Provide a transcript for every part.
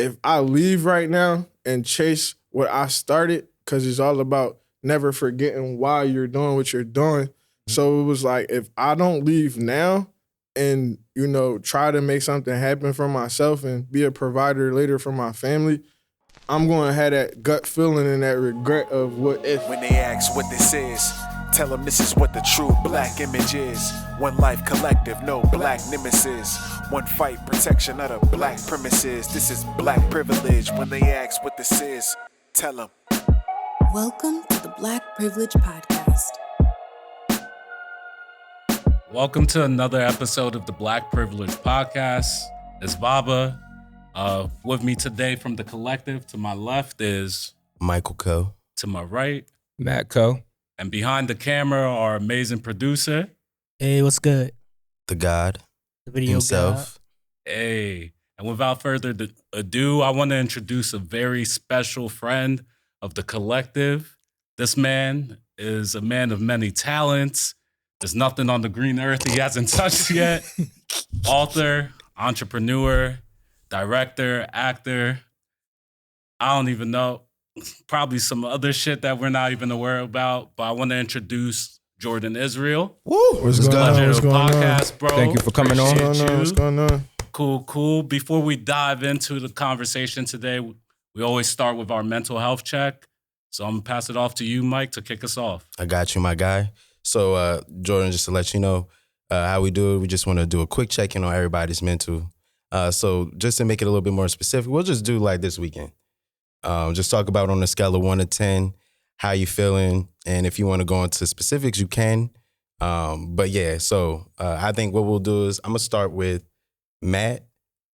if I leave right now and chase what I started, because it's all about never forgetting why you're doing what you're doing. So it was like, if I don't leave now and, try to make something happen for myself and be a provider later for my family, I'm going to have that gut feeling and that regret of what if. When they ask what this is, tell them this is what the true black image is. One life collective, no black nemesis. One fight, protection of the black premises. This is black privilege. When they ask what this is, tell them. Welcome to the Black Privilege Podcast. Welcome to another episode of the Black Privilege Podcast. It's Baba. With me today from the collective, to my left is Michael Co. To my right, Matt Co. And behind the camera, our amazing producer. Hey, what's good? The God. The video himself. God. Hey. And without further ado, I want to introduce a very special friend of the collective. This man is a man of many talents. There's nothing on the green earth he hasn't touched yet. Author, entrepreneur, director, actor. I don't even know. Probably some other shit that we're not even aware about. But I want to introduce Jordan Israel. Woo! What's going on? What's going podcast, on? bro. Thank you for coming on. What's going on? Cool. Before we dive into the conversation today, we always start with our mental health check. So I'm going to pass it off to you, Mike, to kick us off. I got you, my guy. So, Jordan, just to let you know how we do it, we just want to do a quick check-in on everybody's mental. So just to make it a little bit more specific, we'll just do like this weekend. Just talk about on a scale of 1 to 10, how you feeling. And if you want to go into specifics, you can. But yeah, so I think what we'll do is I'm going to start with Matt.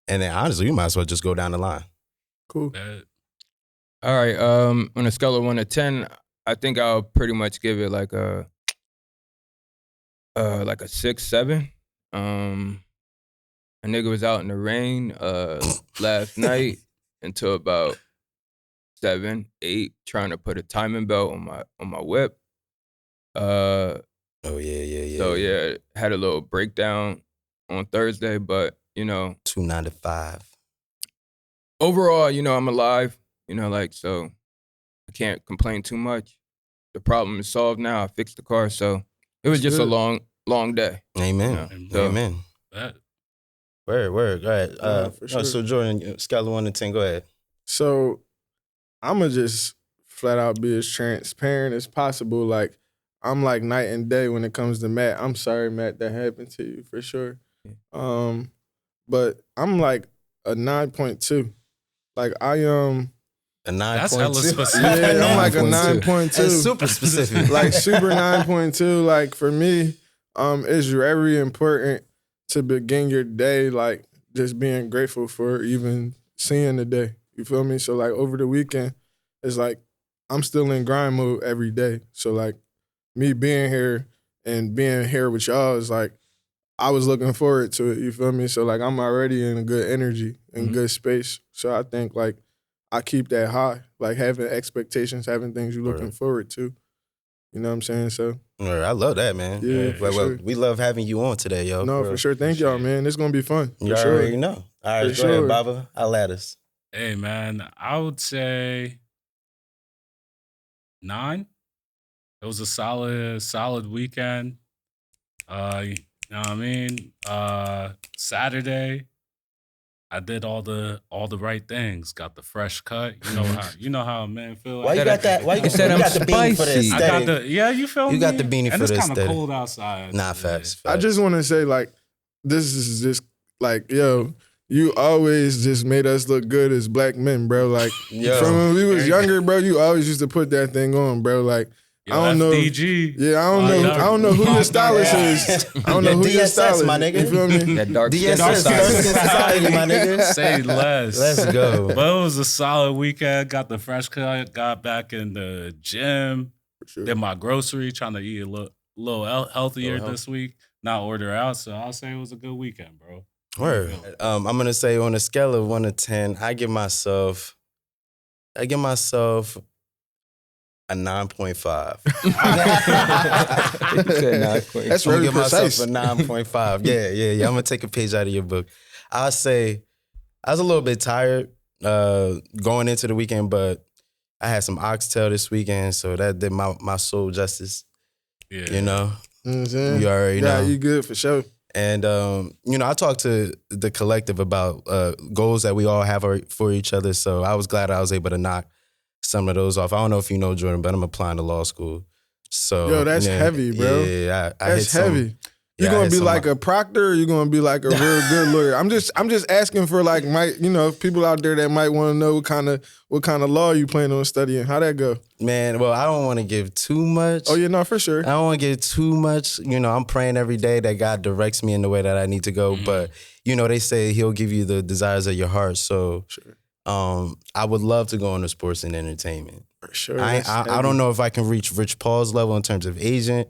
And then honestly, you might as well just go down the line. Cool. All right. On a scale of 1 to 10, I think I'll pretty much give it like a 6, 7. A nigga was out in the rain last night until about 7, 8, trying to put a timing belt on my whip. Oh yeah. So yeah, had a little breakdown on Thursday, but 2 9 to 5. Overall, I'm alive. So I can't complain too much. The problem is solved now. I fixed the car, so it was just a long day. Amen. So, Amen. Word. Go ahead. For sure. So Jordan, scale of 1 to 10, go ahead. So I'm going to just flat out be as transparent as possible. Like, I'm like night and day when it comes to Matt. I'm sorry, Matt, that happened to you, for sure. But I'm like a 9.2. Like, I A 9.2. That's hella specific. Yeah, I'm like a 9.2. That's super specific. Like, super 9.2. Like, for me, it's very important to begin your day, like, just being grateful for even seeing the day. You feel me? So, like, over the weekend, it's like I'm still in grind mode every day. So, like, me being here and being here with y'all is like, I was looking forward to it. You feel me? So, like, I'm already in a good energy and good space. So, I think, like, I keep that high, like, having expectations, having things you're looking forward to. You know what I'm saying? So, I love that, man. Yeah, for sure. We love having you on today, yo. No, for sure. Thank y'all, man. It's going to be fun. You already know. All right, go ahead, Baba. I'll let us. Hey, man, I would say 9. It was a solid weekend. You know what I mean? Saturday, I did all the right things. Got the fresh cut. You know how a man feel. Why you got that? Why you got the beanie for the aesthetic? You feel me? You got the beanie for the aesthetic. And it's kind of cold outside. Nah, facts. I just want to say, like, this is just, like, yo, you always just made us look good as black men, bro. Like, from when we was younger, bro, you always used to put that thing on, bro. Like, Yo, I don't FDG. know. Yeah, I don't know who your stylist is. I don't know who your stylist is. My nigga. You feel me? That dark DSS, society, my nigga. Say less. Let's go. But it was a solid weekend. Got the fresh cut. Got back in the gym. Sure. Did my grocery. Trying to eat a little healthier this week. Not order out. So I'll say it was a good weekend, bro. Word. I'm gonna say on a scale of 1 to 10, I give myself a 9.5. That's very give precise. myself a 9.5. Yeah. I'm gonna take a page out of your book. I'll say I was a little bit tired, going into the weekend, but I had some oxtail this weekend, so that did my soul justice. Yeah. You know? You know what I'm saying? You already know. Yeah, you good for sure. And, I talked to the collective about goals that we all have for each other. So I was glad I was able to knock some of those off. I don't know if you know, Jordan, but I'm applying to law school. So Yo, that's heavy, bro. Yeah, I That's hit heavy. You gonna be like a proctor, or you gonna be like a real good lawyer? I'm just asking for like people out there that might want to know what kind of law you plan on studying. How that go? Man, well, I don't want to give too much. Oh yeah, no, for sure. I don't want to give too much. I'm praying every day that God directs me in the way that I need to go. But they say He'll give you the desires of your heart. So, Sure. I would love to go into sports and entertainment. For sure. I don't know if I can reach Rich Paul's level in terms of agent,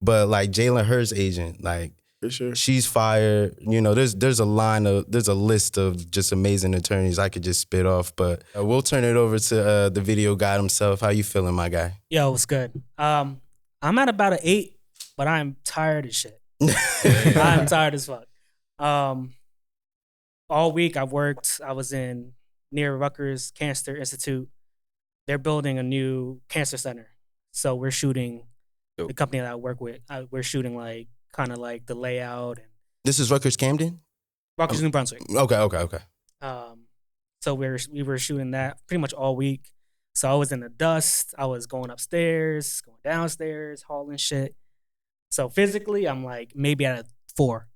but like Jalen Hurt's agent, like For sure. she's fire. There's a list of just amazing attorneys I could just spit off. But we'll turn it over to the video guy himself. How you feeling, my guy? Yo, what's good? I'm at about an 8, but I'm tired as shit. I'm tired as fuck. All week I worked. I was near Rutgers Cancer Institute. They're building a new cancer center. So we're shooting, the company that I work with, we're shooting like kind of like the layout. And This is Rutgers Camden? Rutgers, New Brunswick. Okay. So we were shooting that pretty much all week. So I was in the dust. I was going upstairs, going downstairs, hauling shit. So physically, I'm like maybe at a 4.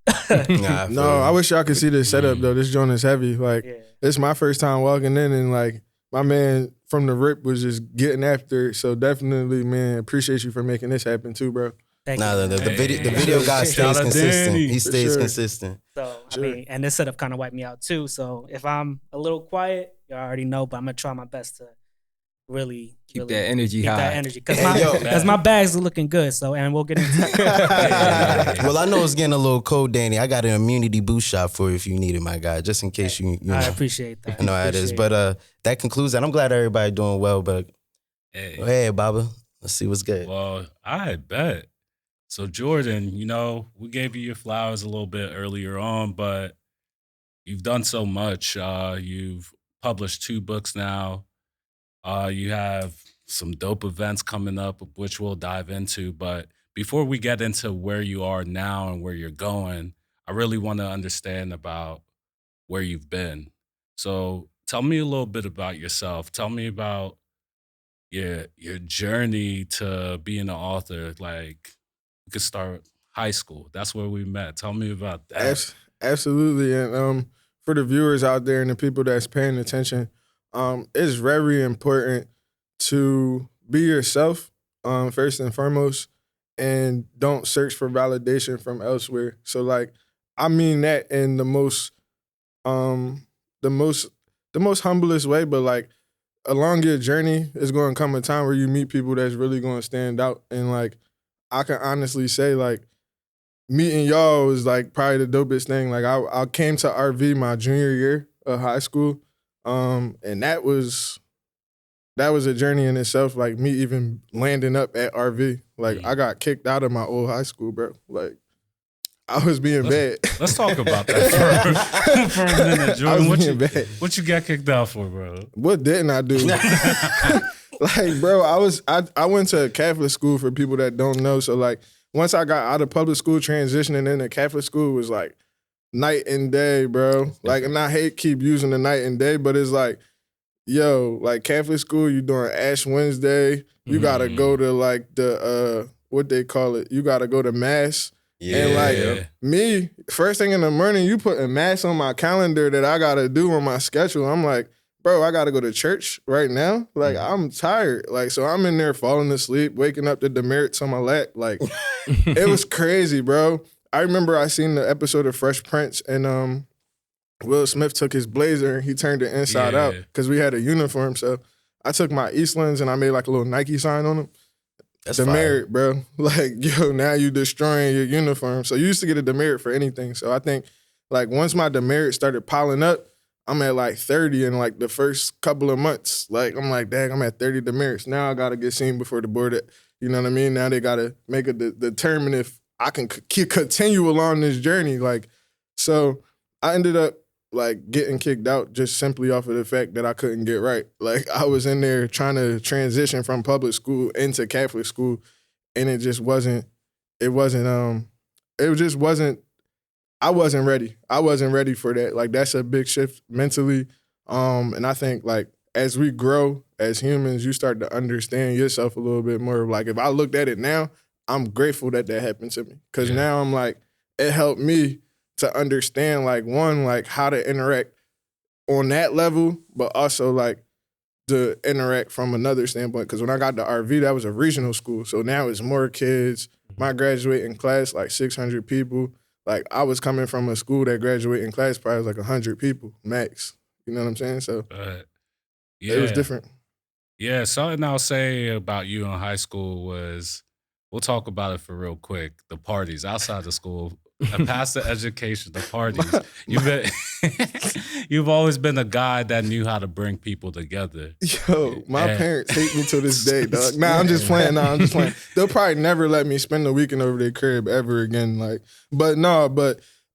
Nah, No, I wish y'all could see this setup though. This joint is heavy. Like it's my first time walking in, and like my man from the rip was just getting after it. So definitely, man, appreciate you for making this happen too, bro. Thank Nah, you. the video guy Shout stays out consistent. Danny. He stays sure. consistent. So Sure. I mean, and this setup kind of wiped me out too. So if I'm a little quiet, you already know, but I'm gonna try my best to really Keep that energy keep high. that energy because Hey, my bags are looking good. So and we'll get into that. Well, I know it's getting a little cold, Danny. I got an immunity boost shot for you if you need it, my guy, just in case you know. I appreciate that. I know how it is. But that concludes that. I'm glad everybody doing well. But hey, Baba, let's see what's good. Well, I bet. So Jordan, we gave you your flowers a little bit earlier on, but you've done so much. You've published 2 books now. You have some dope events coming up, which we'll dive into. But before we get into where you are now and where you're going, I really want to understand about where you've been. So tell me a little bit about yourself. Tell me about your journey to being an author. Like, you could start high school. That's where we met. Tell me about that. Absolutely, and for the viewers out there and the people that's paying attention, it's very important to be yourself first and foremost, and don't search for validation from elsewhere. So, like, I mean that in the most humblest way, but like along your journey, it's going to come a time where you meet people that's really going to stand out, and like I can honestly say, like, meeting y'all was like probably the dopest thing. Like I came to RV my junior year of high school, and that was a journey in itself. Like me even landing up at RV, like I got kicked out of my old high school, bro. Like I was being bad. Let's talk about that for a minute, Jordan. What you got kicked out for, bro? What didn't I do? Like, bro, I went to a Catholic school, for people that don't know. So like once I got out of public school, transitioning into Catholic school was like night and day, bro. Like, and I hate keep using the night and day, but it's like, yo, like Catholic school, you doing Ash Wednesday, you gotta go to like the what they call it, you gotta go to mass. Yeah. And like me, first thing in the morning, you putting mass on my calendar that I gotta do on my schedule. I'm like, bro, I gotta go to church right now. Like, I'm tired. Like, so I'm in there falling asleep, waking up to demerits on my lap. Like, it was crazy, bro. I remember I seen the episode of Fresh Prince, and Will Smith took his blazer and he turned it inside out because we had a uniform. So I took my Eastlands and I made like a little Nike sign on them. That's Demerit, bro. Like, yo, now you destroying your uniform. So you used to get a demerit for anything. So I think, like, once my demerit started piling up, I'm at like 30 in like the first couple of months. Like, I'm like, dang, I'm at 30 demerits. Now I got to get seen before the board. You know what I mean? Now they got to make a determine if I can continue along this journey. Like, so I ended up like getting kicked out just simply off of the fact that I couldn't get right. Like I was in there trying to transition from public school into Catholic school, and it just wasn't. It just wasn't. I wasn't ready. I wasn't ready for that. Like that's a big shift mentally. And I think like as we grow as humans, you start to understand yourself a little bit more. Like if I looked at it now, I'm grateful that happened to me because now I'm like it helped me to understand like one like how to interact on that level, but also like to interact from another standpoint. Because when I got to RV, that was a regional school, so now it's more kids. My graduating class like 600 people. Like I was coming from a school that graduating class probably was like 100 people max. You know what I'm saying? So it was different. Yeah, something I'll say about you in high school was, we'll talk about it for real quick, the parties outside the school. Past the education, the parties. You've always been a guy that knew how to bring people together. Yo, my parents hate me to this day, dog. Nah, I'm just playing. They'll probably never let me spend the weekend over their crib ever again. Like, but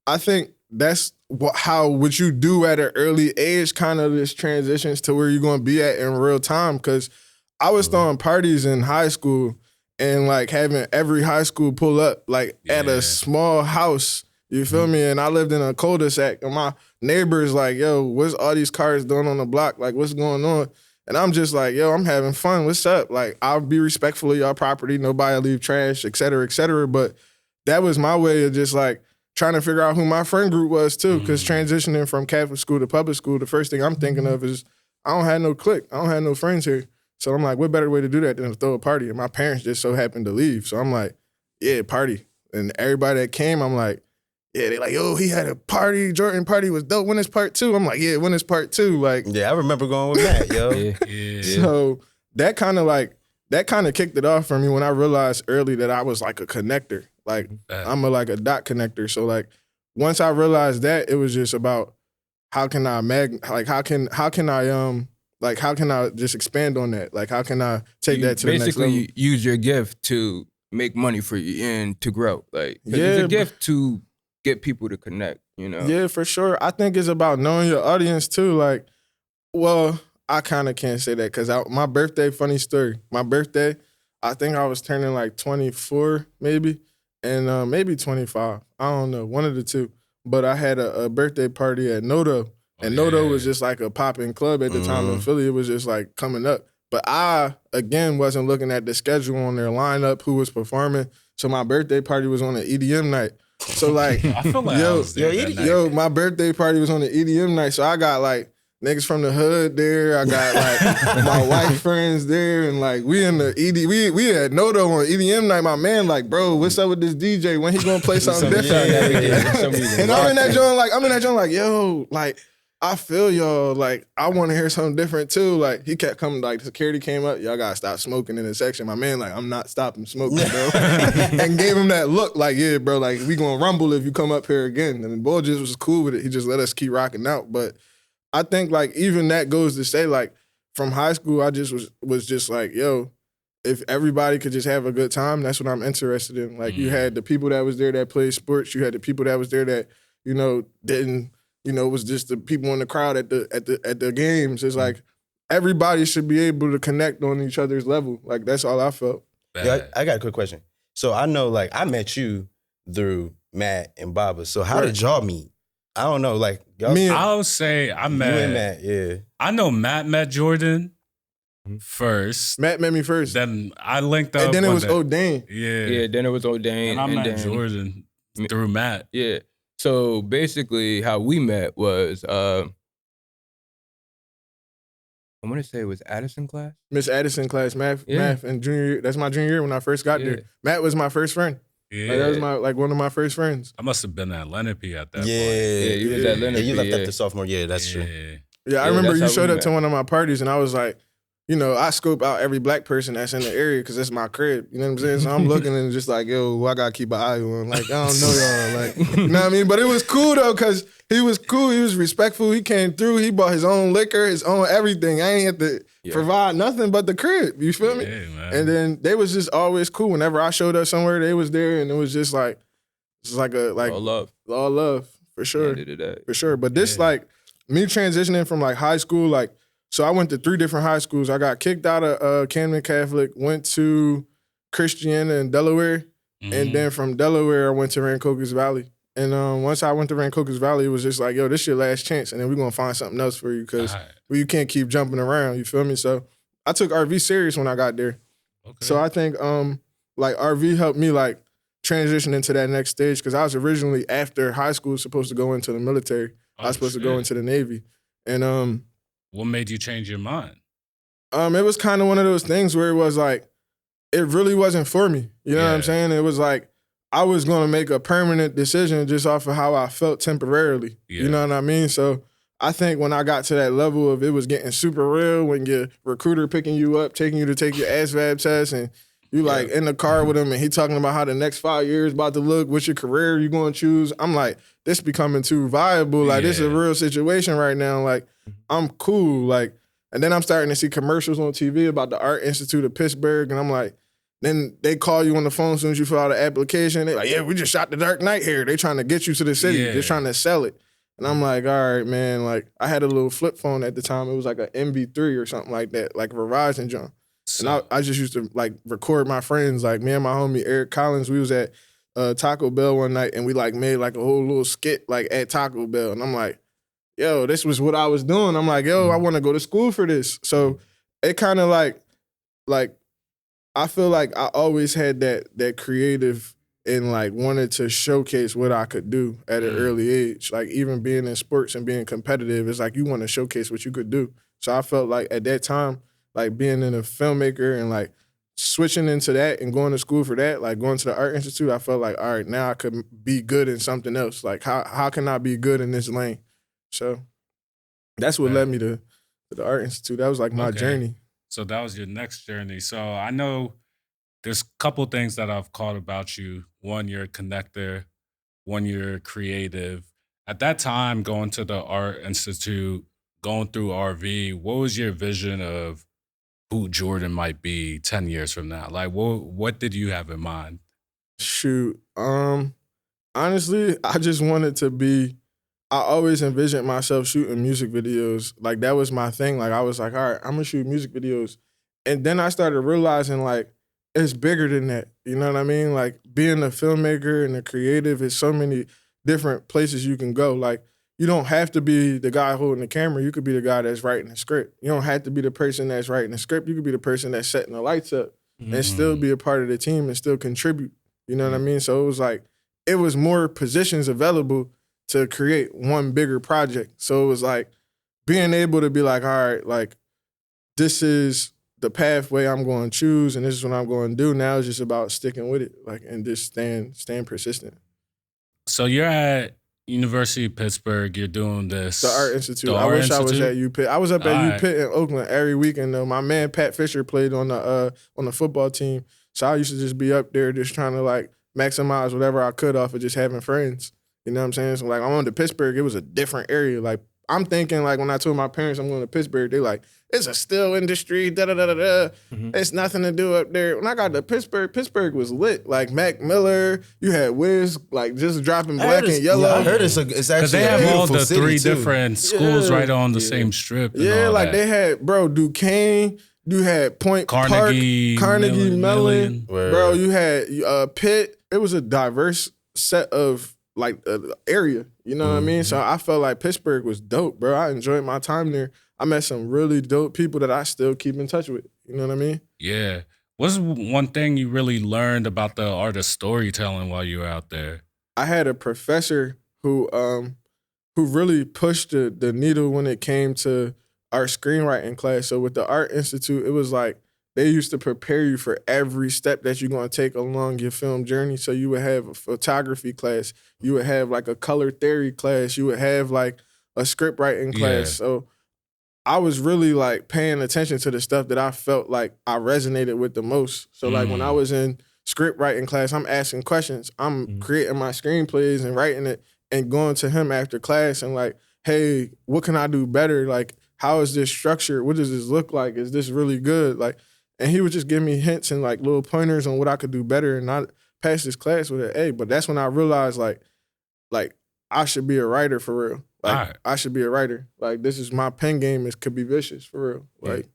I think that's what you do at an early age kind of this transitions to where you're going to be at in real time. Because I was throwing parties in high school and like having every high school pull up like at a small house, you feel me? And I lived in a cul-de-sac and my neighbors like, yo, what's all these cars doing on the block? Like, what's going on? And I'm just like, yo, I'm having fun. What's up? Like, I'll be respectful of y'all property. Nobody leave trash, et cetera, et cetera. But that was my way of just like trying to figure out who my friend group was too. Because transitioning from Catholic school to public school, the first thing I'm thinking of is I don't have no clique. I don't have no friends here. So I'm like, what better way to do that than to throw a party? And my parents just so happened to leave. So I'm like, yeah, party. And everybody that came, I'm like, yeah, they like, yo, he had a party. Jordan party was dope. When is part 2? I'm like, yeah, when is part 2? Like, yeah, I remember going with Matt, yo. Yeah. So that kind of kicked it off for me when I realized early that I was like a connector. Like I'm a dot connector. So like once I realized that, it was just about how can I just expand on that? Like, how can I take that to the next level? Basically, use your gift to make money for you and to grow. Like, it's a gift to get people to connect, you know? Yeah, for sure. I think it's about knowing your audience, too. Like, well, I kind of can't say that because my birthday, funny story. My birthday, I think I was turning like 24, maybe, and maybe 25. I don't know, one of the two. But I had a birthday party at Noto. And Noto was just like a popping club at the time in Philly. It was just like coming up. But I, again, wasn't looking at the schedule on their lineup, who was performing. So my birthday party was on an EDM night. So like, I feel like my birthday party was on the EDM night. So I got like niggas from the hood there. I got like my white friends there. And like we in the we had Noto on EDM night. My man like, bro, what's up with this DJ? When he gonna play something different? And I'm in that joint like, yo, like, I feel y'all, like, I want to hear something different too. Like, he kept coming, like, security came up, y'all gotta stop smoking in the section. My man, like, I'm not stopping smoking, bro. And gave him that look, like, yeah, bro, like, we gonna rumble if you come up here again. And the boy just was cool with it. He just let us keep rocking out. But I think, like, even that goes to say, like, from high school, I just was just like, yo, if everybody could just have a good time, that's what I'm interested in. Like, you had the people that was there that played sports. You had the people that was there that, you know, didn't. You know, it was just the people in the crowd at the games. It's like everybody should be able to connect on each other's level. Like that's all I felt. Yeah, I got a quick question. So I know, like, I met you through Matt and Baba. So how did y'all meet? I don't know, like, y'all. I'll say I met. You and Matt, yeah. I know Matt met Jordan first. Matt met me first. Then I linked up. And then it was O'Dane. Yeah, then it was O'Dane. And I met Jordan through Matt. Yeah. So basically, how we met was, I want to say it was Addison class. Miss Addison class, math, and junior year. That's my junior year when I first got there. Matt was my first friend. Yeah, like, that was one of my first friends. I must have been at Lenape at that point. Yeah, you was at Lenape. Yeah, you left after sophomore year. That's true. Yeah, I remember you showed up to one of my parties, and I was like, you know, I scope out every black person that's in the area because that's my crib. You know what I'm saying? So I'm looking and just like, yo, I gotta keep an eye on. Like, I don't know y'all. Like, you know what I mean? But it was cool though, because he was cool. He was respectful. He came through. He bought his own liquor, his own everything. I ain't have to provide nothing but the crib. You feel me? Man. And then they was just always cool. Whenever I showed up somewhere, they was there, and it was just like, all love. All love. For sure. End of the day. For sure. But this, like, me transitioning from, like, high school, like, so I went to 3 different high schools. I got kicked out of Camden Catholic, went to Christiana in Delaware, and then from Delaware, I went to Rancocas Valley. And once I went to Rancocas Valley, it was just like, yo, this your last chance, and then we're going to find something else for you because you can't keep jumping around, you feel me? So I took RV serious when I got there. Okay. So I think, like, RV helped me, like, transition into that next stage because I was originally, after high school, supposed to go into the military. I was supposed to go into the Navy. And what made you change your mind? It was kind of one of those things where it was like, it really wasn't for me. You know what I'm saying? It was like, I was going to make a permanent decision just off of how I felt temporarily. You know what I mean? So I think when I got to that level of it was getting super real, when your recruiter picking you up, taking you to take your ASVAB test, and you like in the car with him and he talking about how the next 5 years about to look, what's your career you going to choose. I'm like, this becoming too viable. Like, this is a real situation right now. Like, I'm cool. Like, and then I'm starting to see commercials on TV about the Art Institute of Pittsburgh. And I'm like, then they call you on the phone as soon as you fill out the application. They're like, yeah, we just shot The Dark Knight here. They trying to get you to the city. They're trying to sell it. And I'm like, all right, man. Like, I had a little flip phone at the time. It was like an MB3 or something like that, like Verizon junk. And I just used to, like, record my friends. Like, me and my homie Eric Collins, we was at Taco Bell one night, and we, like, made, like, a whole little skit, like, at Taco Bell. And I'm like, yo, this was what I was doing. I'm like, yo, I want to go to school for this. So it kind of, like, I feel like I always had that creative and, like, wanted to showcase what I could do at an early age. Like, even being in sports and being competitive, it's like you want to showcase what you could do. So I felt like at that time, like, being in a filmmaker and, like, switching into that and going to school for that, like, going to the Art Institute, I felt like, all right, now I could be good in something else. Like, how can I be good in this lane? So that's what led me to the Art Institute. That was, like, my journey. So that was your next journey. So I know there's a couple things that I've caught about you. One, you're a connector. One, you're creative. At that time, going to the Art Institute, going through RV, what was your vision of who Jordan might be 10 years from now? Like, what did you have in mind? Shoot. Honestly, I just wanted to be, I always envisioned myself shooting music videos. Like, that was my thing. Like, I was like, all right, I'm going to shoot music videos. And then I started realizing, like, it's bigger than that. You know what I mean? Like, being a filmmaker and a creative is so many different places you can go. Like, you don't have to be the guy holding the camera. You could be the guy that's writing the script. You don't have to be the person that's writing the script. You could be the person that's setting the lights up and still be a part of the team and still contribute. You know what I mean? So it was like, it was more positions available to create one bigger project. So it was like being able to be like, all right, like, this is the pathway I'm going to choose and this is what I'm going to do. Now it's just about sticking with it, like, and just staying persistent. So you're at University of Pittsburgh, you're doing this. The Art Institute. I wish I was at UPitt. I was up at UPitt in Oakland every weekend though. My man Pat Fisher played on the football team. So I used to just be up there just trying to, like, maximize whatever I could off of just having friends. You know what I'm saying? So, like, I went to Pittsburgh, it was a different area. Like, I'm thinking, like, when I told my parents I'm going to Pittsburgh, they're like, it's a steel industry, da-da-da-da-da. It's nothing to do up there. When I got to Pittsburgh was lit. Like, Mac Miller, you had Wiz, like, just dropping black and yellow. Yeah, I heard it's actually because they have all the 3 too. different schools right on the same strip. And all like, that. they had, bro, Duquesne, you had Point Carnegie, Park, Carnegie Mellon. Bro, you had Pitt. It was a diverse set of, like, area. You know what I mean? So I felt like Pittsburgh was dope, bro. I enjoyed my time there. I met some really dope people that I still keep in touch with. You know what I mean? Yeah. What's one thing you really learned about the art of storytelling while you were out there? I had a professor who really pushed the needle when it came to our screenwriting class. So with the Art Institute, it was like they used to prepare you for every step that you're going to take along your film journey. So you would have a photography class. You would have, like, a color theory class. You would have, like, a script writing class. So I was really, like, paying attention to the stuff that I felt like I resonated with the most. So, like, when I was in script writing class, I'm asking questions. I'm creating my screenplays and writing it and going to him after class and, like, hey, what can I do better? Like, how is this structured? What does this look like? Is this really good? Like, and he would just give me hints and, like, little pointers on what I could do better. And I passed this class with an A. But that's when I realized, like I should be a writer for real. Like Alright. I should be a writer. Like this is my pen game could be vicious for real. Like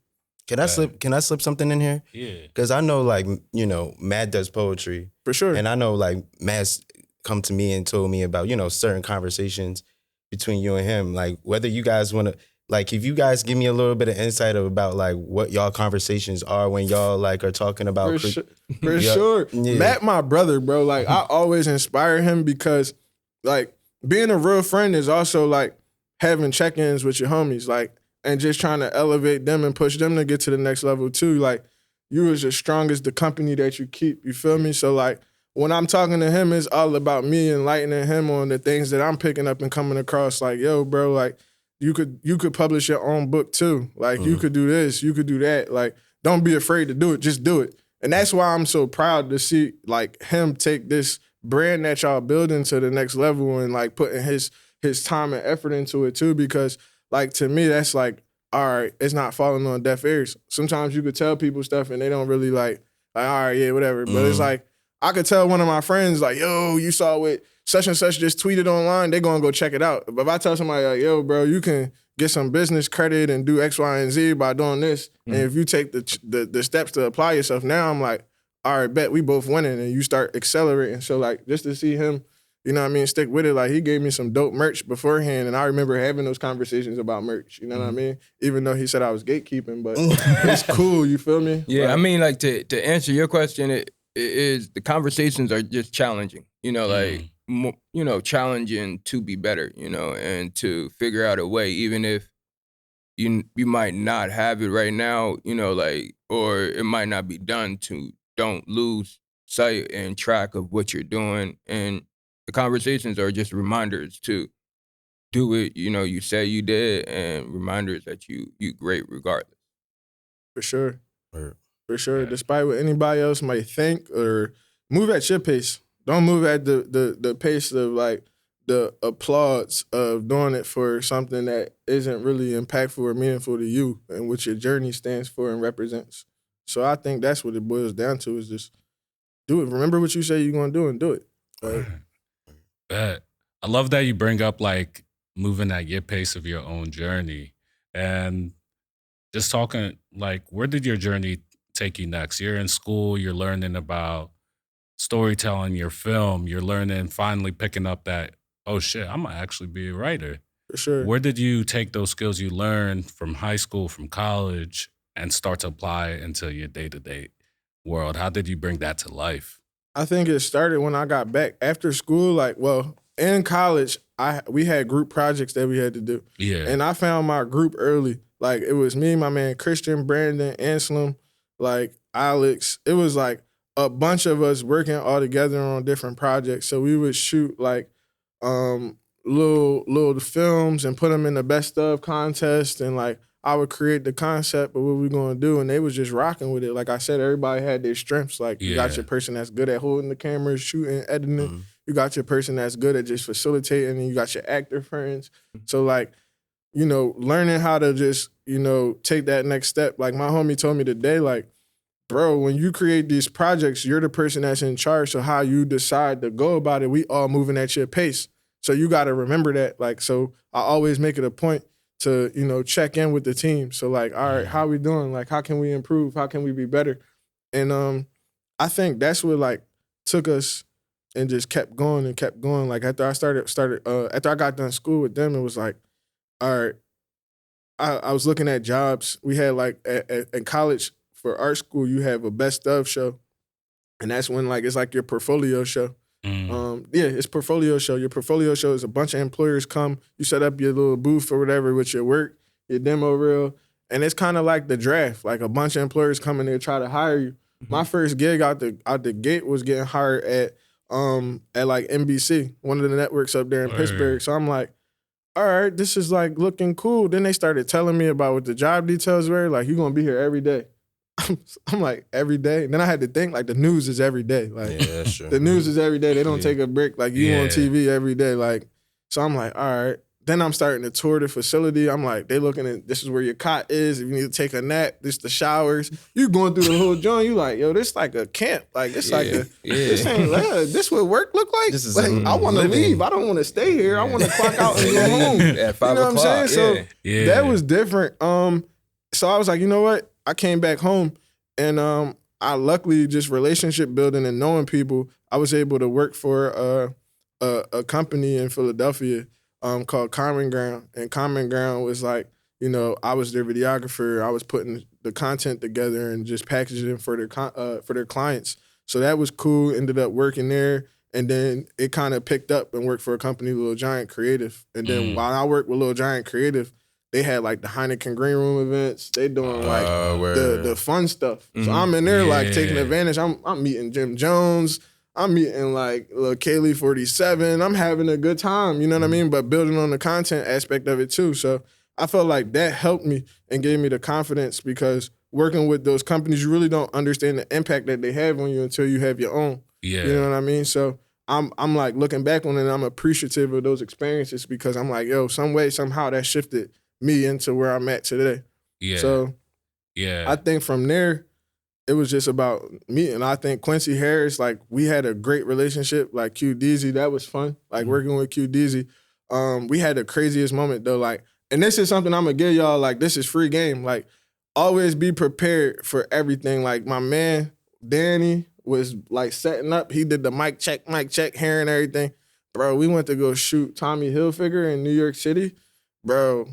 Can I slip something in here? Yeah. Because I know, like, you know, Matt does poetry. for sure. And I know, like, Matt's come to me and told me about, you know, certain conversations between you and him. Like, whether you guys want to, like, if you guys give me a little bit of insight about, like, what y'all conversations are when y'all, like, are talking about. For sure. Yeah. Matt, my brother, bro. Like, I always inspire him because, like, being a real friend is also, like, having check-ins with your homies. Like, and just trying to elevate them and push them to get to the next level too. Like, you is as strong as the company that you keep. You feel me? So like, when I'm talking to him, it's all about me enlightening him on the things that I'm picking up and coming across. Like, yo, bro, like you could publish your own book too. Like you could do this, you could do that. Like, don't be afraid to do it. Just do it. And that's why I'm so proud to see like him take this brand that y'all building to the next level and like putting his time and effort into it too. Because like, to me, that's like, all right, it's not falling on deaf ears. Sometimes you could tell people stuff and they don't really like all right, yeah, whatever. But it's like, I could tell one of my friends, like, yo, you saw what such and such just tweeted online, they gonna go check it out. But if I tell somebody like, yo, bro, you can get some business credit and do X, Y, and Z by doing this. And if you take the steps to apply yourself now, I'm like, all right, bet we both winning, and you start accelerating. So like, just to see him, you know what I mean, stick with it. Like, he gave me some dope merch beforehand, and I remember having those conversations about merch, you know what I mean? Even though he said I was gatekeeping, but it's cool, you feel me? Yeah, like, I mean, like, to answer your question, it is the conversations are just challenging, you know, like, you know, challenging to be better, you know, and to figure out a way, even if you might not have it right now, you know, like, or it might not be done, to don't lose sight and track of what you're doing. And the conversations are just reminders to do it, you know, you say you did, and reminders that you great regardless. For sure. Word. For sure. Despite what anybody else might think, or move at your pace. Don't move at the pace of like the applause of doing it for something that isn't really impactful or meaningful to you and what your journey stands for and represents. So I think that's what it boils down to, is just do it. Remember what you say you're gonna do and do it. Like, Bet. I love that you bring up like moving at your pace of your own journey, and just talking like, where did your journey take you next? You're in school, you're learning about storytelling, your film, you're learning, finally picking up that, oh shit, I'm gonna actually be a writer. for sure. Where did you take those skills you learned from high school, from college, and start to apply it into your day-to-day world? How did you bring that to life? I think it started when I got back after school. Like, well, in college, we had group projects that we had to do. Yeah. And I found my group early. Like, it was me, my man Christian, Brandon, Anselm, like Alex. It was like a bunch of us working all together on different projects. So we would shoot like little films and put them in the best of contest, and like I would create the concept of what we gonna do, and they was just rocking with it. Like I said, everybody had their strengths. Like you got your person that's good at holding the camera, shooting, editing. You got your person that's good at just facilitating, and you got your actor friends. So like, you know, learning how to just, you know, take that next step. Like my homie told me today, like, bro, when you create these projects, you're the person that's in charge. So how you decide to go about it, we all moving at your pace. So you got to remember that. Like, so I always make it a point to, you know, check in with the team. So like, all right, how we doing? Like, how can we improve? How can we be better? And I think that's what like took us and just kept going and kept going. Like after I after I got done school with them, it was like, all right, I was looking at jobs. We had like at college for art school, you have a best of show. And that's when like, it's like your portfolio show. It's portfolio show. Your portfolio show is a bunch of employers come, you set up your little booth or whatever with your work, your demo reel, and it's kind of like the draft. Like a bunch of employers come in there try to hire you. My first gig out the gate was getting hired at like NBC, one of the networks up there in Pittsburgh. So I'm like, all right, this is like looking cool. Then they started telling me about what the job details were. Like, you're gonna be here every day. I'm like, every day? And then I had to think, like, the news is every day. Like, Yeah, that's true. the news is every day. They don't take a break. Like, you on TV every day. Like, so I'm like, all right, then I'm starting to tour the facility. I'm like, they looking at, this is where your cot is. If you need to take a nap, this the showers. You going through the whole joint. You like, yo, this like a camp. Like, this like a, this ain't, this what work look like? This is like, I want to leave. I don't want to stay here. I want to clock out and go home. At 5 o'clock. What I'm saying? So that was different. So I was like, you know what? I came back home and I luckily just relationship building and knowing people, I was able to work for a company in Philadelphia called Common Ground. And Common Ground was like, you know, I was their videographer. I was putting the content together and just packaging it for their clients. So that was cool. Ended up working there. And then it kind of picked up and worked for a company, Little Giant Creative. And then while I worked with Little Giant Creative, they had like the Heineken Green Room events. They doing like the fun stuff. So I'm in there like taking advantage. I'm meeting Jim Jones. I'm meeting like Lil Kaylee 47. I'm having a good time, you know what I mean? But building on the content aspect of it too. So I felt like that helped me and gave me the confidence because working with those companies, you really don't understand the impact that they have on you until you have your own. Yeah. You know what I mean? So I'm like looking back on it, I'm appreciative of those experiences because I'm like, yo, some way, somehow that shifted me into where I'm at today. Yeah. So I think from there, it was just about me. And I think Quincy Harris, like we had a great relationship, like Q Deezy, that was fun. Like working with Q Deezy. We had the craziest moment though, like, and this is something I'm gonna give y'all, like this is free game. Like always be prepared for everything. Like my man, Danny, was like setting up. He did the mic check, hair and everything. Bro, we went to go shoot Tommy Hilfiger in New York City. Bro,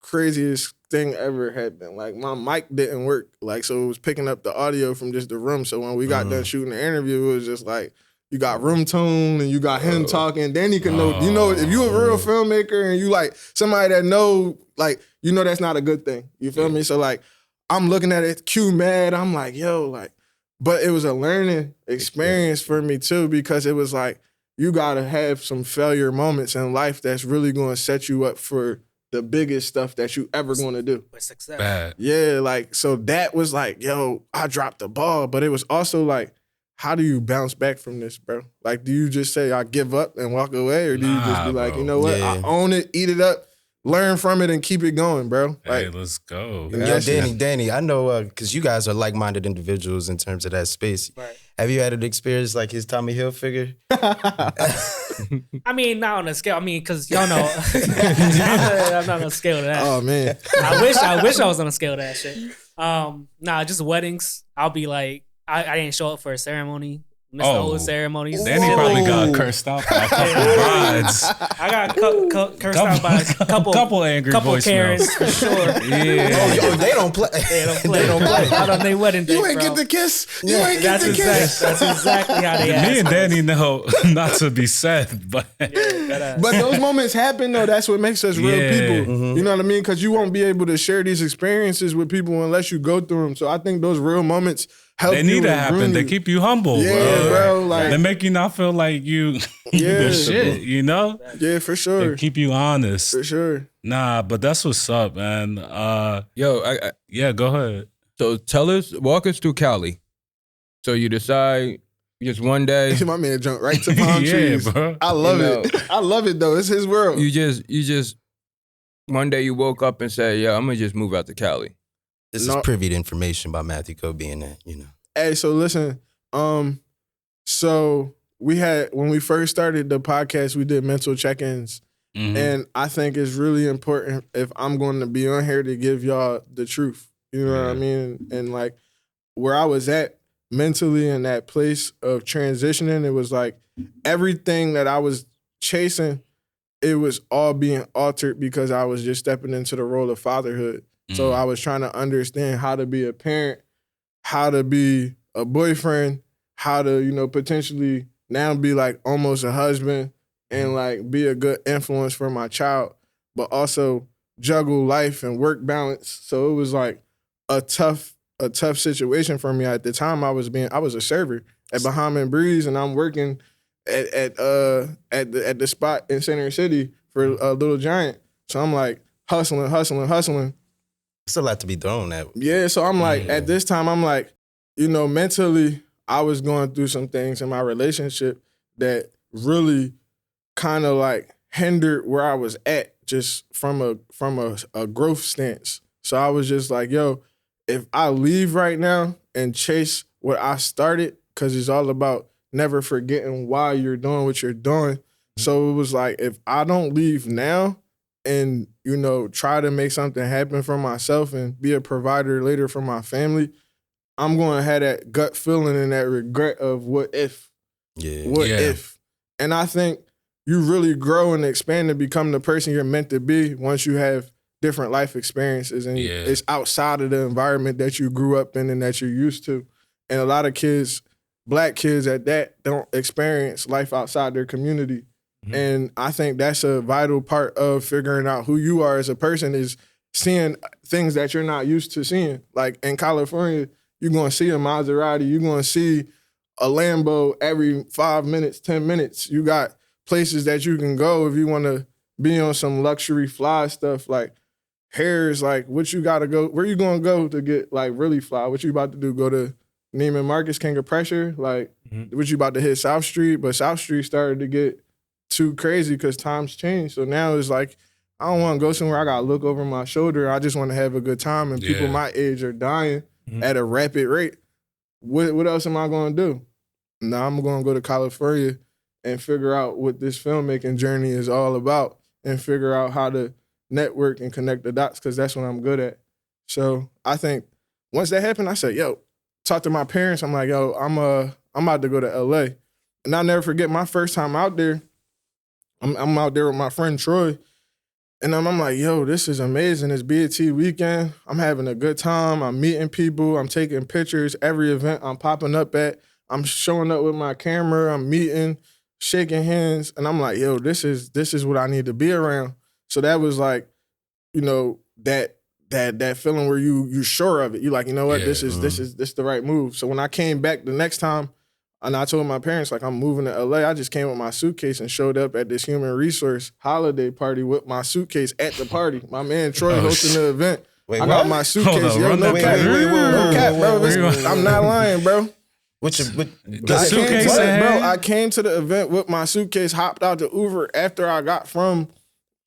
craziest thing ever happened. Like my mic didn't work. Like, so it was picking up the audio from just the room. So when we got done shooting the interview, it was just like, you got room tone and you got him talking. Danny can know, you know, if you a real filmmaker and you like somebody that know, like, you know that's not a good thing. You feel me? So like, I'm looking at it, Q mad. I'm like, yo, like, but it was a learning experience for me too, because it was like, you gotta have some failure moments in life that's really gonna set you up for the biggest stuff that you ever gonna do. With success. Bad. Yeah, like, so that was like, yo, I dropped the ball. But it was also like, how do you bounce back from this, bro? Like, do you just say, I give up and walk away? Or do you just be like, you know what? I own it, eat it up, learn from it, and keep it going, bro. Hey, Like, let's go. Yo, Danny, I know because you guys are like-minded individuals in terms of that space. Right. Have you had an experience like his Tommy Hilfiger? I mean, not on a scale. I mean, because y'all know I'm not on a scale to that. oh, man. I wish I was on a scale to that shit. Nah, just weddings. I'll be like, I didn't show up for a ceremony. Missed the whole ceremonies. Danny probably got cursed out by a couple brides. I got cursed out by a couple angry couple Karens voicemails. for sure. Yeah. Oh, they don't play. They don't play. Out on their wedding day, You ain't bro. get the kiss. You ain't get That's the kiss. That's exactly how they act. Me and Danny know not to be said, but But those moments happen, though. That's what makes us real Yeah. people. You know what I mean? Because you won't be able to share these experiences with people unless you go through them. So I think those real moments help they you need to and happen. groom They you. keep you humble, Yeah, bro. Like, They make you not feel like you Yeah. the shit, you know? yeah, for sure. They keep you honest. For sure. Nah, but that's what's up, man. Yo, I Yeah, go ahead. so walk us through Cali. So you decide just one day, My man jumped right to palm Yeah, trees. bro. I love You know. it. I love it, though. It's his world. you just one day you woke up and said, yeah, I'm gonna just move out to Cali. This No. is privy to information about Matthew Cole being that, you know. Hey, so listen. So we had, when we first started the podcast, we did mental check-ins. Mhm. And I think it's really important if I'm going to be on here to give y'all the truth. You know what I Yeah. mean? And like where I was at mentally in that place of transitioning, it was like everything that I was chasing, it was all being altered because I was just stepping into the role of fatherhood. So I was trying to understand how to be a parent, how to be a boyfriend, how to, you know, potentially now be like almost a husband and like be a good influence for my child, but also juggle life and work balance. So it was like a tough situation for me. At the time I was a server at Bahama Breeze, and I'm working at the spot in Center City for Little Giant. So I'm like hustling. It's a lot to be thrown at. Yeah, so I'm like, at this time, I'm like, you know, mentally, I was going through some things in my relationship that really kind of like hindered where I was at just from a growth stance. So I was just like, yo, if I leave right now and chase what I started, because it's all about never forgetting why you're doing what you're doing. So it was like, if I don't leave now and, you know, try to make something happen for myself and be a provider later for my family, I'm going to have that gut feeling and that regret of what if. Yeah. What Yeah. if? And I think you really grow and expand and become the person you're meant to be once you have different life experiences and Yeah. it's outside of the environment that you grew up in and that you're used to. And a lot of kids, Black kids at that, don't experience life outside their community. Mhm. And I think that's a vital part of figuring out who you are as a person is seeing things that you're not used to seeing. Like in California, you're going to see a Maserati, you're going to see a Lambo every 5 minutes, 10 minutes. You got places that you can go if you want to be on some luxury fly stuff. Like hair is like, what you got to go, where you going to go to get like really fly? What you about to do? Go to Neiman Marcus, King of Pressure? Like, what you about to hit South Street? But South Street started to get too crazy because times changed. So now it's like, I don't want to go somewhere I got to look over my shoulder. I just want to have a good time. And people Yeah. my age are dying Mhm. at a rapid rate. What else am I going to do? Now I'm going to go to California and figure out what this filmmaking journey is all about and figure out how to network and connect the dots because that's what I'm good at. So I think once that happened, I said, yo, talk to my parents. I'm like, yo, I'm about to go to LA. And I'll never forget my first time out there. I'm out there with my friend Troy. And I'm like, yo, this is amazing. It's BET weekend. I'm having a good time. I'm meeting people. I'm taking pictures. Every event I'm popping up at, I'm showing up with my camera. I'm meeting, shaking hands. And I'm like, yo, this is what I need to be around. So that was like, you know, that feeling where you sure of it. You like, you know what, Yeah. this is the right move. So when I came back the next time, and I told my parents, like, I'm moving to LA, I just came with my suitcase and showed up at this human resource holiday party with my suitcase at the party. My man Troy Oh, hosting shit. the event. Wait, I got what? my suitcase. Hold on, Yo, run no that cap. back. No cap, bro. wait. I'm not lying, bro. The The I suitcase came to, in bro, hand? I came to the event with my suitcase, hopped out the Uber after I got from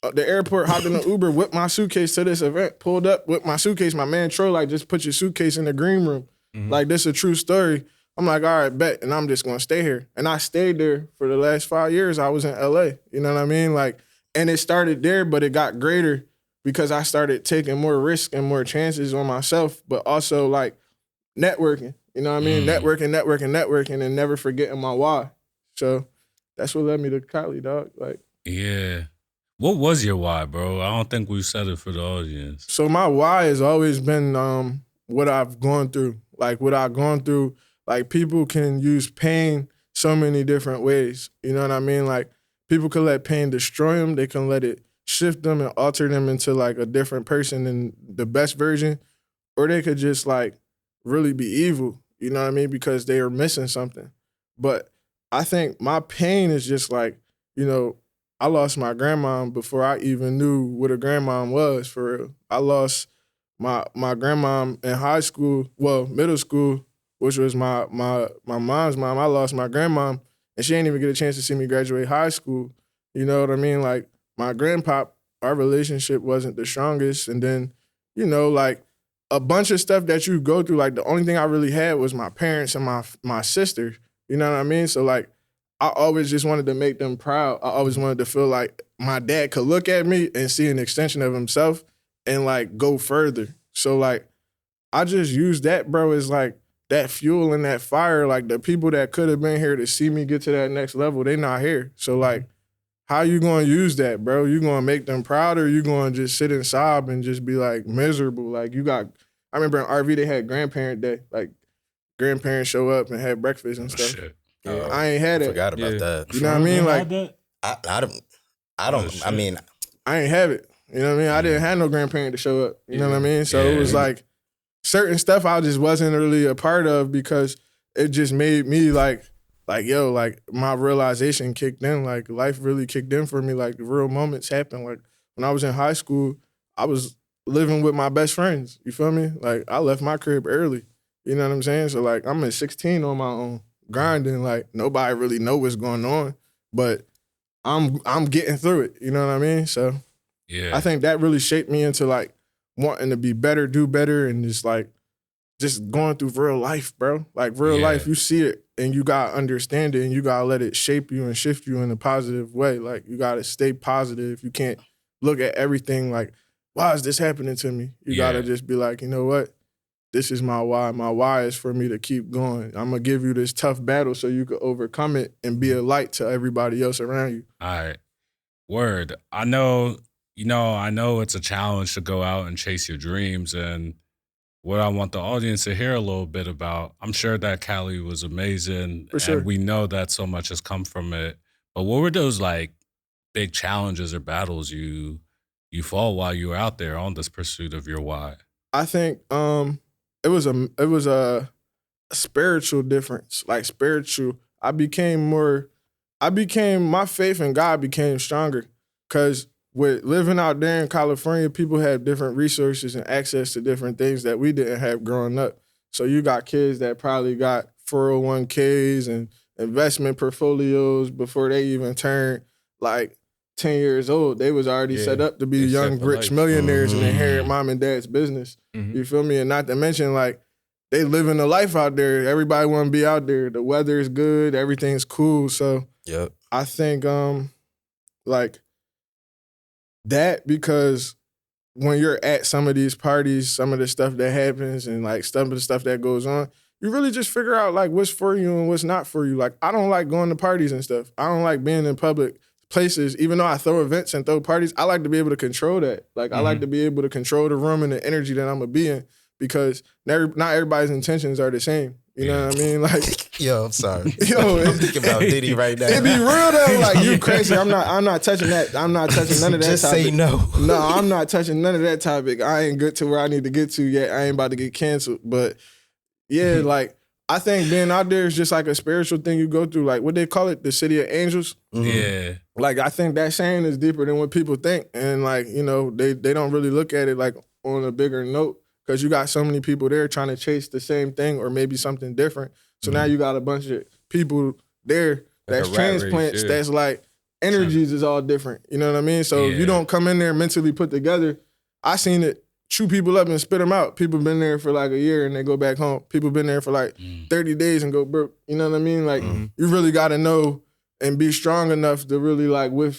the airport, hopped in the Uber with my suitcase to this event, pulled up with my suitcase. My man Troy, like, just put your suitcase in the green room. Like, this is a true story. I'm like, all right, bet, and I'm just gonna stay here. And I stayed there for the last 5 years. I was in LA, you know what I mean? Like, and it started there, but it got greater because I started taking more risks and more chances on myself, but also like networking, you know what I mean? Networking, and never forgetting my why. So that's what led me to Cali, dog. Like, Yeah. What was your why, bro? I don't think we said it for the audience. so my why has always been what I've gone through. Like what I've gone through, like people can use pain so many different ways. You know what I mean? Like people can let pain destroy them. They can let it shift them and alter them into like a different person and the best version. Or they could just like really be evil. You know what I mean? Because they are missing something. But I think my pain is just like, you know, I lost my grandma before I even knew what a grandma was, for real. I lost my grandma in high school, well, middle school, which was my mom's mom. I lost my grandma, and she didn't even get a chance to see me graduate high school. You know what I mean? Like, my grandpa, our relationship wasn't the strongest. And then, you know, like, a bunch of stuff that you go through, like, the only thing I really had was my parents and my sister. You know what I mean? So, like, I always just wanted to make them proud. I always wanted to feel like my dad could look at me and see an extension of himself and like go further. So like, I just use that, bro, as like that fuel and that fire. Like the people that could have been here to see me get to that next level, they not here. So like, how you gonna use that, bro? You gonna make them proud, or you gonna just sit and sob and just be like miserable? Like I remember in RV they had grandparent day. Like grandparents show up and have breakfast and stuff. Shit. I ain't had I it. forgot about Yeah. that. You know what I mean? Like I don't. Oh, shit. I mean, I ain't have it. You know what I mean? I didn't have no grandparent to show up. You know what I mean? So it was Yeah. like certain stuff I just wasn't really a part of because it just made me like yo, like my realization kicked in. Like life really kicked in for me. Like the real moments happened. Like when I was in high school, I was living with my best friends. You feel me? Like I left my crib early. You know what I'm saying? So like I'm at 16 on my own, grinding. Like nobody really know what's going on, but I'm getting through it. You know what I mean? So Yeah. I think that really shaped me into like wanting to be better, do better, and just going through real life, bro. Like real life, you see it and you gotta understand it and you gotta let it shape you and shift you in a positive way. Like you gotta stay positive. You can't look at everything like, why is this happening to me? You gotta just be like, you know what? This is my why. My why is for me to keep going. I'm gonna give you this tough battle so you can overcome it and be a light to everybody else around you. All right. Word. I know it's a challenge to go out and chase your dreams. And what I want the audience to hear a little bit about, I'm sure that Cali was amazing. For sure. And we know that so much has come from it. But what were those like big challenges or battles you fought while you were out there on this pursuit of your why? I think it was a spiritual difference. Like spiritual. My faith in God became stronger. Cause with living out there in California, people have different resources and access to different things that we didn't have growing up. So you got kids that probably got 401ks and investment portfolios before they even turned like 10 years old. They was already set up to be young, rich millionaires and inherit mom and dad's business. You feel me? And not to mention like they living a life out there. Everybody want to be out there. The weather is good. Everything's cool. So I think like that, because when you're at some of these parties, some of the stuff that happens and like some of the stuff that goes on, you really just figure out like what's for you and what's not for you. Like I don't like going to parties and stuff. I don't like being in public places. Even though I throw events and throw parties, I like to be able to control that. Like I like to be able to control the room and the energy that I'm gonna be in, because not everybody's intentions are the same. You know what I mean? Like, yo, I'm sorry. Yo, I'm thinking about Diddy right now. It be real though. Like you crazy. I'm not touching that. I'm not touching none of that. Just topic. say no. No, I'm not touching none of that topic. I ain't get to where I need to get to yet. I ain't about to get canceled. But yeah, like I think being out there is just like a spiritual thing you go through. Like what they call it, the city of angels. Yeah. Like I think that saying is deeper than what people think, and like you know they don't really look at it like on a bigger note, because you got so many people there trying to chase the same thing or maybe something different. So now you got a bunch of people there that's transplants, that's like energies is all different. You know what I mean? So if you don't come in there mentally put together, I seen it chew people up and spit them out. People been there for like a year and they go back home. People been there for like 30 days and go broke. You know what I mean? Like you really got to know and be strong enough to really like go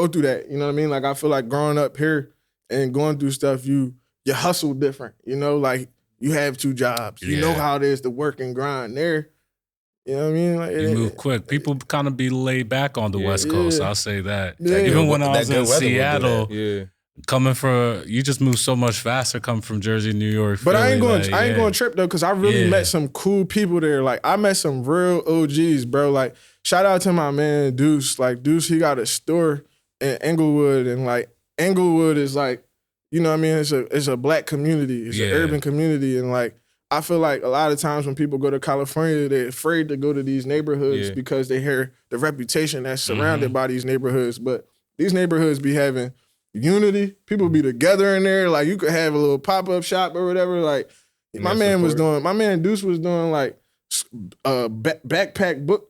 through that. You know what I mean? Like I feel like growing up here and going through stuff, you hustle different. You know, like you have 2 jobs. You know how it is to work and grind there. You know what I mean? Like, you move quick. People kind of be laid back on the West Coast. I'll say that. Yeah. Even when I was in Seattle, coming you just move so much faster coming from Jersey, New York. But Philly, I ain't going trip though, because I really met some cool people there. Like I met some real OGs, bro. Like shout out to my man Deuce. Like Deuce, he got a store in Englewood, and like Englewood is like, you know what I mean? It's a black community. It's an urban community. And like, I feel like a lot of times when people go to California, they're afraid to go to these neighborhoods because they hear the reputation that's surrounded by these neighborhoods. But these neighborhoods be having unity. People be together in there. Like you could have a little pop-up shop or whatever. Like my man Deuce was doing like backpack book,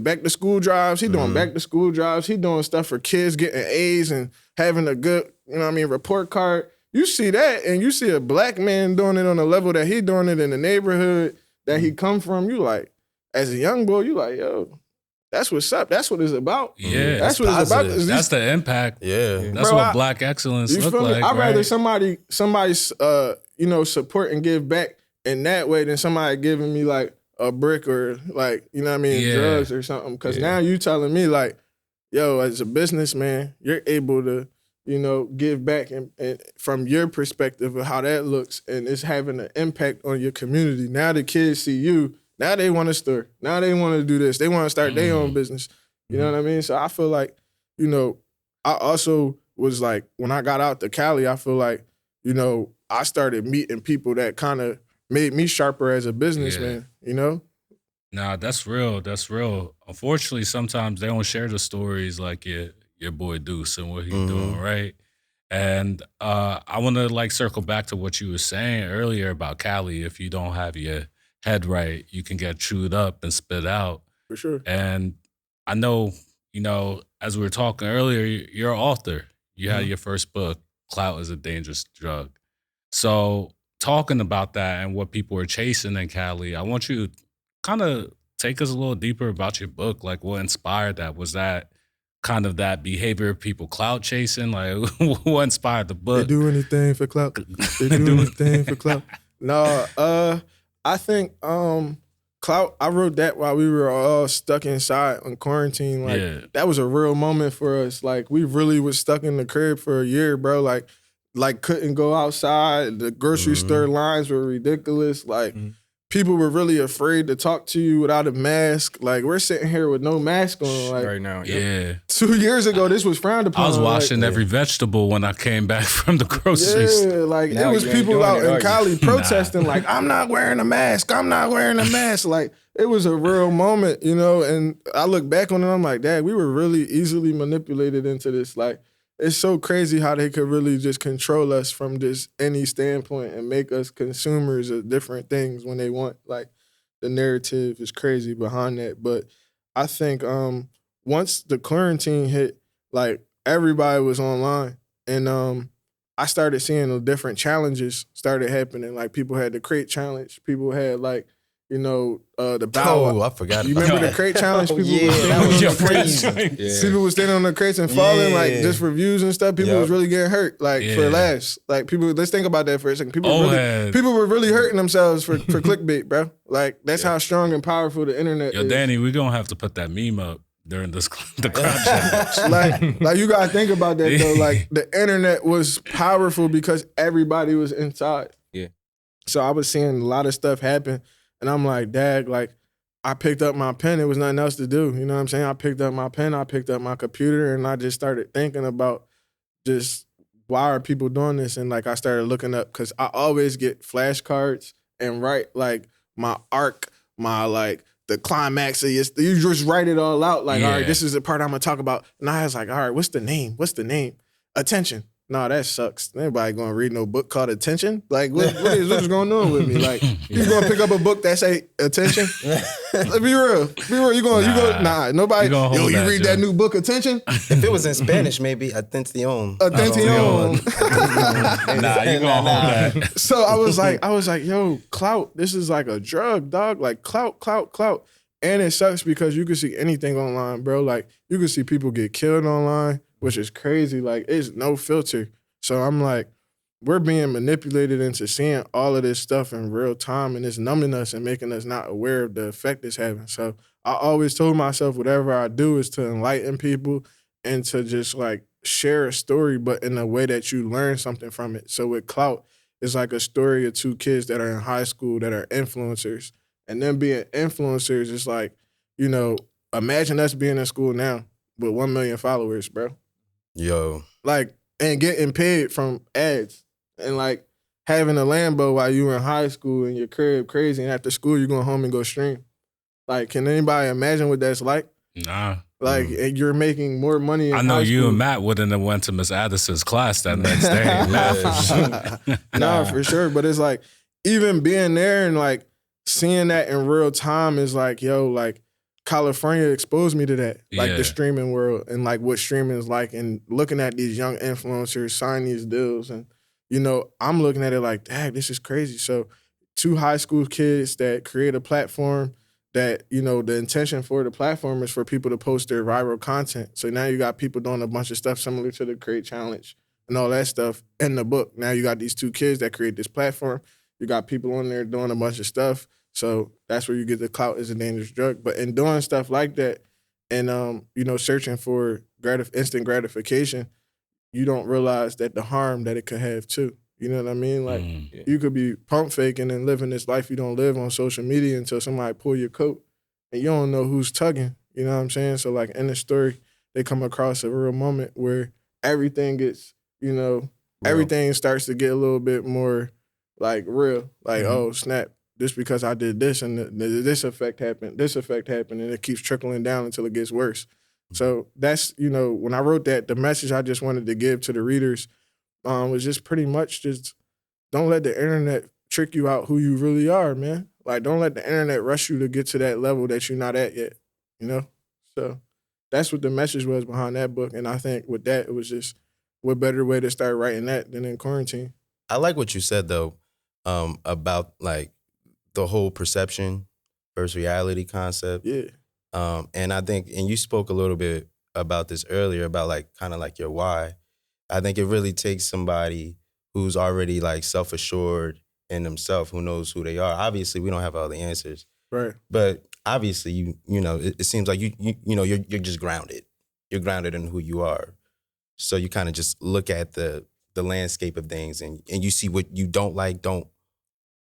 back to school drives. He doing back to school drives. He doing stuff for kids getting A's and having a good, you know what I mean, report card. You see that, and you see a black man doing it on the level that he doing it in the neighborhood that he come from. You like, as a young boy, you like, yo, that's what's up. That's what it's about. Yeah, that's what it's about. That's the impact. Yeah, that's what black excellence look like. I'd rather somebody support and give back in that way than somebody giving me like a brick or like, you know what I mean, drugs or something. Because now you telling me like, yo, as a businessman, you're able to, you know, give back and from your perspective of how that looks, and it's having an impact on your community. Now the kids see you. Now they want to store. Now they want to do this. They want to start their own business. You know what I mean? So I feel like, you know, I also was like, when I got out to Cali, I feel like, you know, I started meeting people that kind of made me sharper as a businessman, you know? Nah, that's real. That's real. Unfortunately, sometimes they don't share the stories like your boy Deuce and what he's doing, right? And I want to like circle back to what you were saying earlier about Cali. If you don't have your head right, you can get chewed up and spit out. For sure. And I know, you know, as we were talking earlier, you're an author. You had your first book, Clout is a Dangerous Drug. So talking about that and what people are chasing in Cali, I want you to kind of take us a little deeper about your book. Like, what inspired that? Was that kind of that behavior of people clout chasing? Like, what inspired the They book? do anything for clout. They do anything for clout. No, I think clout. I wrote that while we were all stuck inside on quarantine. Like that was a real moment for us. Like we really was stuck in the crib for a year, bro. Like couldn't go outside. The grocery store lines were ridiculous. Like people were really afraid to talk to you without a mask. Like we're sitting here with no mask on. Like right now. Yeah. 2 years ago, this was frowned upon. I was washing every vegetable when I came back from the grocery store. Yeah, like Now it was you ain't people doing out it, in are you? Cali protesting, like, I'm not wearing a mask. I'm not wearing a mask. Like, it was a real moment, you know? And I look back on it, I'm like, Dad, we were really easily manipulated into this. Like, it's so crazy how they could really just control us from just any standpoint and make us consumers of different things when they want. Like, the narrative is crazy behind that. But I think once the quarantine hit, like, everybody was online. And I started seeing the different challenges started happening. Like people had the crate challenge. People had like, you know, the bow. Oh, I forgot. You about remember that. the crate challenge? People Yeah, was that was standing on the crates. crazy. Yeah. People was standing on the crates and falling, like just for views and stuff. People was really getting hurt, like for laughs. Like people, let's think about that for a second. People were really hurting themselves for clickbait, bro. Like that's how strong and powerful the internet is. Yo, Danny, we're gonna have to put that meme up during the crowd challenge. like you gotta think about that though. Like the internet was powerful because everybody was inside. Yeah. So I was seeing a lot of stuff happen, and I'm like, Dad, like I picked up my pen. It was nothing else to do. You know what I'm saying? I picked up my pen. I picked up my computer, and I just started thinking about just why are people doing this? And like I started looking up because I always get flashcards and write like my arc, my like. The climax of your, you just write it all out. Like, all right, this is the part I'm gonna talk about. And I was like, all right, what's the name? What's the name? Attention. No, that sucks. Anybody gonna read no book called Attention? Like, what's going on with me? Like, you gonna pick up a book that say Attention? Like, be real. You go. Nobody. Yo, you read that new book, Attention? If it was in Spanish, maybe Atención. Nah, you gonna hold that. So I was like, yo, clout. This is like a drug, dog. Like clout. And it sucks because you can see anything online, bro. Like you can see people get killed online, which is crazy. Like it's no filter. So I'm like, we're being manipulated into seeing all of this stuff in real time, and it's numbing us and making us not aware of the effect it's having. So I always told myself whatever I do is to enlighten people and to just like share a story, but in a way that you learn something from it. So with Clout, it's like a story of two kids that are in high school that are influencers. And them being influencers is like, you know, imagine us being in school now with 1 million followers, bro. Yo. Like, and getting paid from ads. And like having a Lambo while you were in high school in your crib crazy, and after school you going home and go stream. Like, can anybody imagine what that's like? Nah. Like, and you're making more money in I know high you school. and Matt wouldn't have went to Miss Addison's class that next day. Nah, for sure. But it's like, even being there and like seeing that in real time is like, yo, like California exposed me to that. Like the streaming world and like what streaming is like, and looking at these young influencers sign these deals. And, you know, I'm looking at it like, dang, this is crazy. So 2 high school kids that create a platform that, you know, the intention for the platform is for people to post their viral content. So now you got people doing a bunch of stuff similar to the Crate Challenge and all that stuff in the book. Now you got these 2 kids that create this platform. You got people on there doing a bunch of stuff. So that's where you get the clout is a dangerous drug. But in doing stuff like that and, you know, searching for instant gratification, you don't realize that the harm that it could have too. You know what I mean? Like you could be pump faking and living this life you don't live on social media until somebody pull your coat and you don't know who's tugging. You know what I'm saying? So like in the story, they come across a real moment where everything gets, you know, everything starts to get a little bit more like real. Like, oh, snap. Just because I did this and this effect happened, and it keeps trickling down until it gets worse. So that's, you know, when I wrote that, the message I just wanted to give to the readers was just pretty much just don't let the internet trick you out who you really are, man. Like, don't let the internet rush you to get to that level that you're not at yet, you know? So that's what the message was behind that book. And I think with that, it was just what better way to start writing that than in quarantine. I like what you said though, about like the whole perception versus reality concept. Yeah. And I think, and you spoke a little bit about this earlier about like kind of like your why. I think it really takes somebody who's already like self-assured in themselves, who knows who they are. Obviously, we don't have all the answers, Right. but obviously, you know, it seems like you know, you're just grounded. You're grounded in who you are. So you kind of just look at the landscape of things, and you see what you don't like,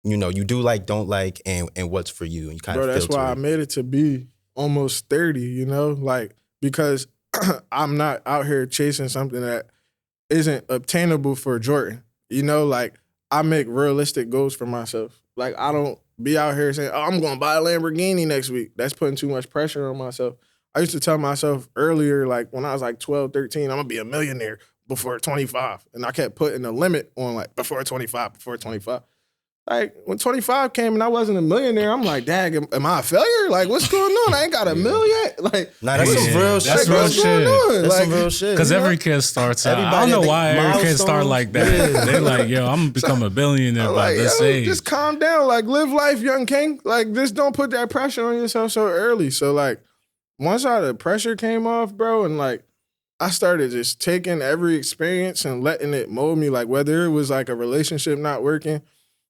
you do like, don't like, and what's for you. And you kind of Bro, that's filter why I it. made it to be almost 30, you know? Like, because I'm not out here chasing something that isn't obtainable for Jordan. You know, like, I make realistic goals for myself. Like, I don't be out here saying, oh, I'm going to buy a Lamborghini next week. That's putting too much pressure on myself. I used to tell myself earlier, like, when I was like 12, 13, I'm going to be a millionaire before 25. And I kept putting a limit on, like, before 25. Like, when 25 came and I wasn't a millionaire, I'm like, dag, am I a failure? Like, what's going on? I ain't got a million. Like, Nah, that's some real shit. That's real what's going shit. on? That's Like, some real shit. Because you know? every kid starts out. I Everybody don't know at why every kid start milestones. like that. Yeah. They're like, yo, I'm gonna become a billionaire I'm by like, this yo, age. just calm down. Like, live life, young king. Like, just don't put that pressure on yourself so early. So, like, once all the pressure came off, bro, and, like, I started just taking every experience and letting it mold me. Like, whether it was, like, a relationship not working,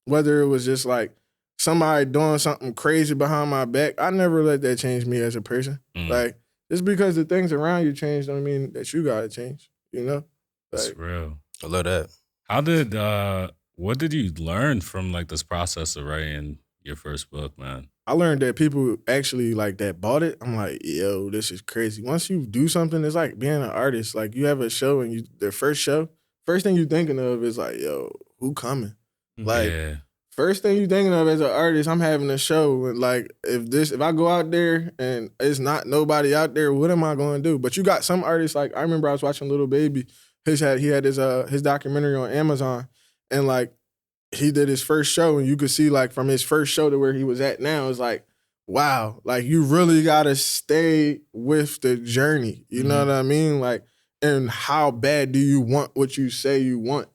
whether it was just, like, somebody doing something crazy behind my back, I never let that change me as a person. Like, just because the things around you change don't mean that you gotta change, you know? That's Like, real. I love that. How did what did you learn from like this process of writing your first book, man? I learned that people actually like that bought it. I'm like, yo, this is crazy. Once you do something, it's like being an artist. Like, you have a show and their first thing you thinking of is like, yo, who coming? Like, Yeah. first thing you thinking of as an artist, I'm having a show. And like, if I go out there and it's not nobody out there, what am I going to do? But you got some artists, like, I remember I was watching Little Baby. He had his documentary on Amazon, and like, he did his first show, and you could see like from his first show to where he was at now, it's like, wow, like, you really got to stay with the journey. You know what I mean? Like, and how bad do you want what you say you want?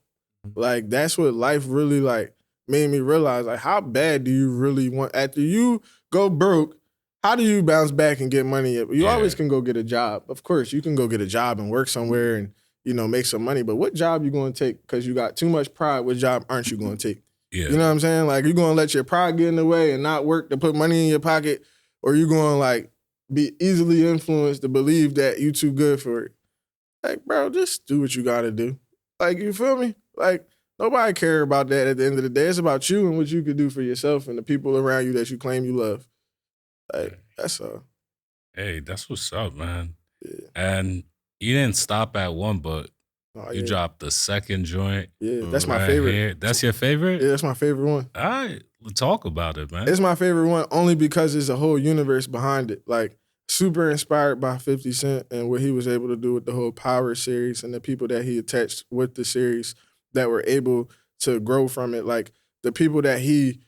Like, that's what life really like made me realize, like, how bad do you really want? After you go broke, how do you bounce back and get money? You always can go get a job. Of course, you can go get a job and work somewhere and, you know, make some money. But what job you going to take? Because you got too much pride. What job aren't you going to take? Yeah. You know what I'm saying? Like, you going to let your pride get in the way and not work to put money in your pocket? Or you going to, like, be easily influenced to believe that you too good for it? Like, bro, just do what you got to do. Like, you feel me? Like, nobody care about that at the end of the day. It's about you and what you could do for yourself and the people around you that you claim you love. Like, that's all. Hey, that's what's up, man. Yeah. And you didn't stop at one book. Oh, You yeah. dropped the second joint. Yeah, that's my right favorite. here. That's your favorite? Yeah, that's my favorite one. All right, let's talk about it, man. It's my favorite one only because there's a whole universe behind it. Like, super inspired by 50 Cent and what he was able to do with the whole Power series and the people that he attached with the series that were able to grow from it. Like, the people that he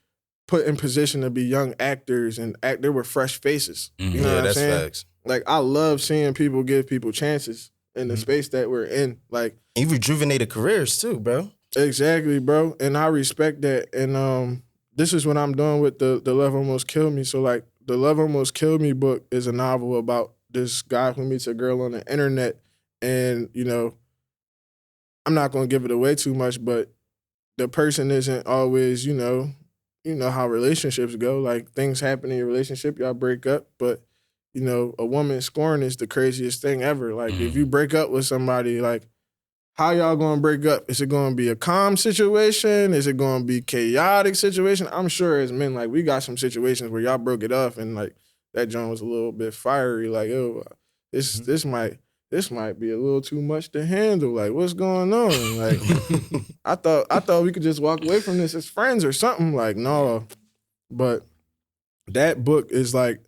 put in position to be young actors and act, they were fresh faces. You know Yeah, what I'm that's saying? facts. Like, I love seeing people give people chances in the space that we're in. Like, You rejuvenated careers too, bro. exactly, bro. And I respect that. And this is what I'm doing with the Love Almost Killed Me. So, like, the Love Almost Killed Me book is a novel about this guy who meets a girl on the internet. And, you know, I'm not going to give it away too much, but the person isn't always, you know how relationships go. Like, things happen in your relationship, y'all break up, but, you know, a woman scorn is the craziest thing ever. Like, if you break up with somebody, like, how y'all gonna break up? Is it gonna be a calm situation? Is it gonna be chaotic situation? I'm sure as men, like, we got some situations where y'all broke it off and like that joint was a little bit fiery. Like, oh, this might be a little too much to handle. Like, what's going on? Like, I thought we could just walk away from this as friends or something. Like, no. But that book is like,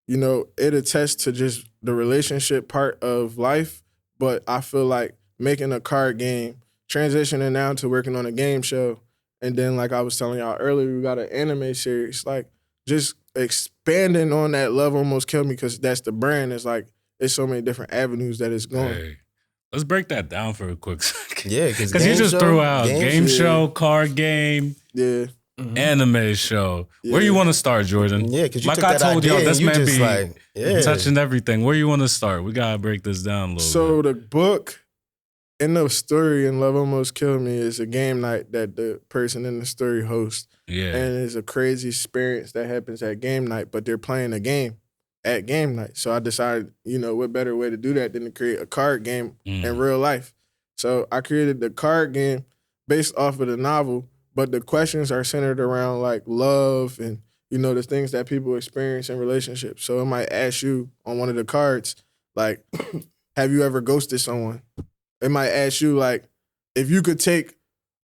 you know, it attests to just the relationship part of life. But I feel like making a card game, transitioning now to working on a game show, and then, like I was telling y'all earlier, we got an anime series. Like, just expanding on that Love Almost Killed Me, because that's the brand. It's like, it's so many different avenues that it's going. Hey, let's break that down for a quick second. Yeah, because Because you just threw out game yeah. show, card game, Yeah. anime show. Yeah. Where you want to start, Jordan? Yeah, because you like took I that told idea y'all, this and you man just be like, touching everything. Where you want to start? We gotta break this down a little So bit. the book in the story in Love Almost Killed Me is a game night that the person in the story hosts. Yeah, And it's a crazy experience that happens at game night, but they're playing a game at game night. So I decided, what better way to do that than to create a card game in real life. So I created the card game based off of the novel, but the questions are centered around like love and, the things that people experience in relationships. So it might ask you on one of the cards, like, have you ever ghosted someone? It might ask you, like, if you could take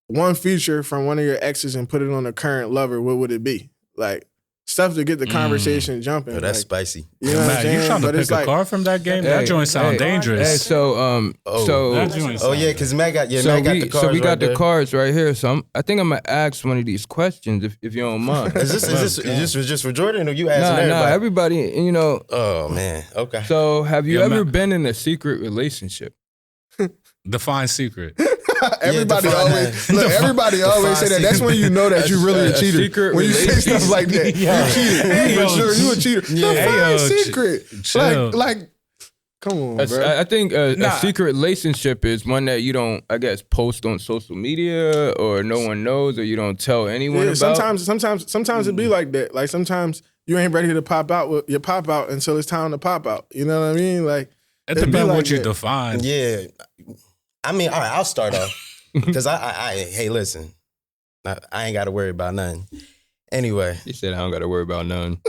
one feature from one of your exes and put it on a current lover, what would it be? Like, stuff to get the conversation jumping. Oh, that's like, spicy. You know what I'm man, saying? you trying to But pick it's a like, card from that game? That joint sound dangerous. Hey, so That joint Oh sound yeah, because Matt got so Matt got we the cards. so we got right the there. cards right here. So I think I'm gonna ask one of these questions if you don't mind. Is this just for Jordan or you asking everybody? everybody. Oh man, okay. So have you Yeah, ever man. been in a secret relationship? Define secret. everybody define always that. look. Everybody always say that. That's when you know that you really a a cheater. secret When you say stuff like that, Yeah. you cheated. Hey, You yo, for sure, you a cheater. Yeah. The Hey, fine yo, secret. chill. Like, come on, That's- bro. I think a Nah. secret relationship is one that you don't, I guess, post on social media or no one knows or you don't tell anyone Yeah, about. sometimes it be like that. Like sometimes you ain't ready to pop out with your pop out until it's time to pop out. You know what I mean? Like It it'd be depends like what you that. define. Yeah, I mean, all right, I'll start off because hey, listen, I ain't got to worry about nothing. Anyway, You said I don't got to worry about none.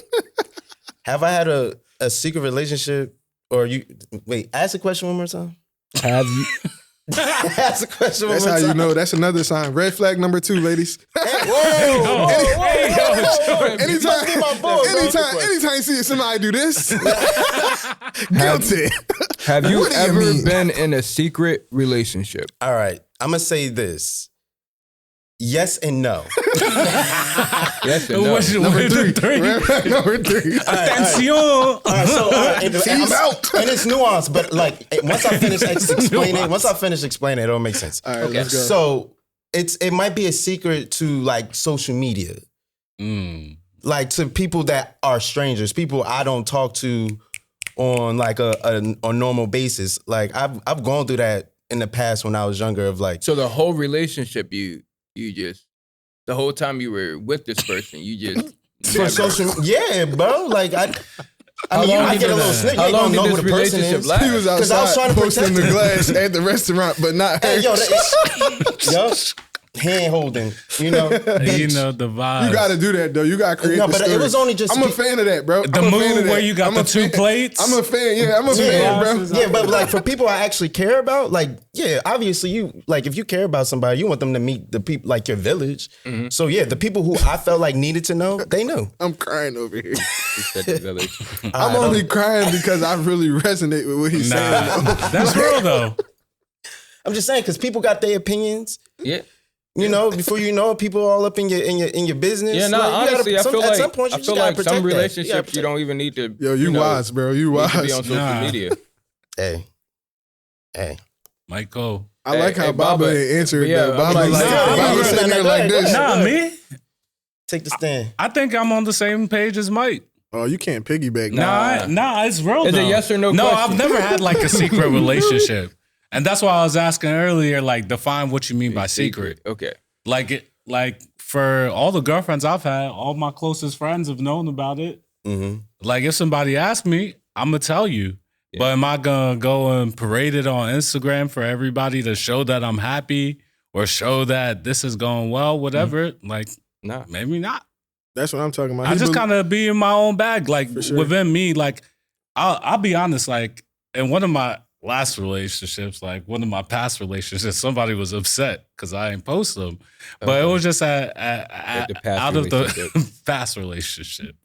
have I had a secret relationship or you? Wait, ask the question one more time. Have you? Ask the question one That's more how time. you know. That's another sign. Red flag number 2, ladies. Whoa, Anytime you see somebody do this, guilty. Have you What do you ever mean? been in a secret relationship? All right, I'm gonna say this. Yes and no. Yes or no? What's your Number 3. three? Red flag number 3. Attention. All right, so and out. and it's nuanced, but like once I finish explaining, it'll make sense. All right, let's go. So it might be a secret to like social media, like to people that are strangers, people I don't talk to on like a normal basis. Like I've gone through that in the past when I was younger. Of like, So the whole relationship, you just, the whole time you were with this person, you just. for social, yeah, bro. Like I mean, long I did get a this- little snippet. how You long don't know did who this the person relationship is. last? He was 'Cause I was outside trying to posting protect the him. glass at the restaurant, but not her. Hey, yo, hand holding, You know the vibe. You got to do that though. You got to create. No, the but it story. was only just I'm a fan of that, bro. The I'm a fan move of that. where you got I'm the a 2 fan. plates. I'm a fan. Yeah, I'm a fan, bro. Yeah, but like for people I actually care about, like, yeah, obviously you like if you care about somebody, you want them to meet the people like your village. So yeah, the people who I felt like needed to know, they knew. I'm crying over here. All I'm right, only crying because I really resonate with what he's saying. Nah, that's real though. I'm just saying because people got their opinions. Yeah. You know, before you know it, people all up in your business. Yeah, no, Like, you honestly, gotta, I feel at like some point, you just gotta protect some that. relationships You you don't even need to. Yo, you know, wise, bro. You need to be wise. on social Nah. media. Hey. Michael. I like Hey, how Baba Baba. ain't answered. Yeah, though. I'm Baba like, like, nah, Baba I'm sitting there not- like this. Nah, me. Take the stand. I think I'm on the same page as Mike. Oh, you can't piggyback. Nah, it's real. Is it though. yes or no No, question? I've never had like a secret relationship, and that's why I was asking earlier. Like, define what you mean by secret. Okay. Like for all the girlfriends I've had, all my closest friends have known about it. Mm-hmm. Like, if somebody asks me, I'm gonna tell you. Yeah. But am I gonna go and parade it on Instagram for everybody to show that I'm happy or show that this is going well? Whatever. Like, Nah. maybe not. That's what I'm talking about. I just kind of be in my own bag, like For sure. within me. Like, I'll be honest. Like, in one of my last relationships, like one of my past relationships, somebody was upset because I ain't post them, but it was just the past out of relationship. the past relationship.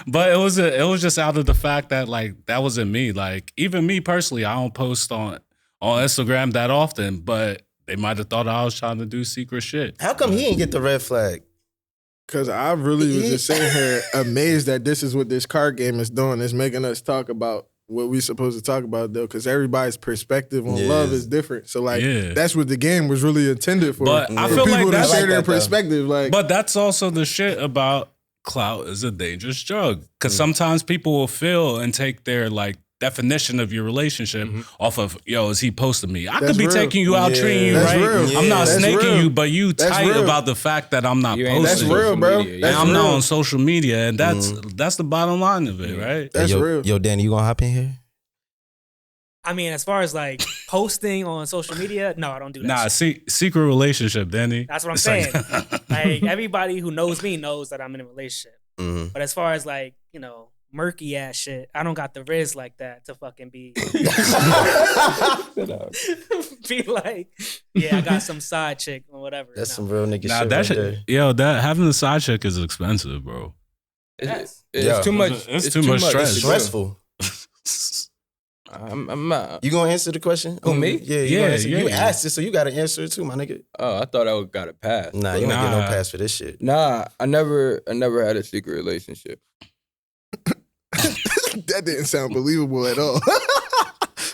But it was just out of the fact that like that wasn't me. Like even me personally, I don't post on Instagram that often, but they might have thought I was trying to do secret shit. How come he didn't get the red flag? Because I really was just sitting here amazed that this is what this card game is doing. It's making us talk about what we supposed to talk about, though, because everybody's perspective on love is different. So, like, that's what the game was really intended for. But I for feel people like to that's share their perspective. Like, but that's also the shit about clout is a dangerous drug. Because sometimes people will feel and take their, like, definition of your relationship off of, yo, is he posting me? I could be taking you out, treating you right. I'm not snaking you, but you tight about the fact that I'm not posting. That's real, bro. And I'm not on social media, and that's the bottom line of it, right? That's real. Yo, Danny, you gonna hop in here? I mean, as far as like posting on social media, no, I don't do that. Nah, shit. secret relationship, Danny. That's what I'm saying. Like everybody who knows me knows that I'm in a relationship. But as far as like, you know, murky ass shit, I don't got the riz like that to fucking be be like, yeah, I got some side chick or whatever. That's some real nigga shit. That shit, yo, that having a side chick is expensive, bro. It's too much. It's too much stress. It's stressful. I'm not. You gonna answer the question? Who, me? Yeah, you asked it, so you gotta answer it too, my nigga. Oh, I thought I got a pass. Nah, you don't get no pass for this shit. Nah, I never had a secret relationship. That didn't sound believable at all.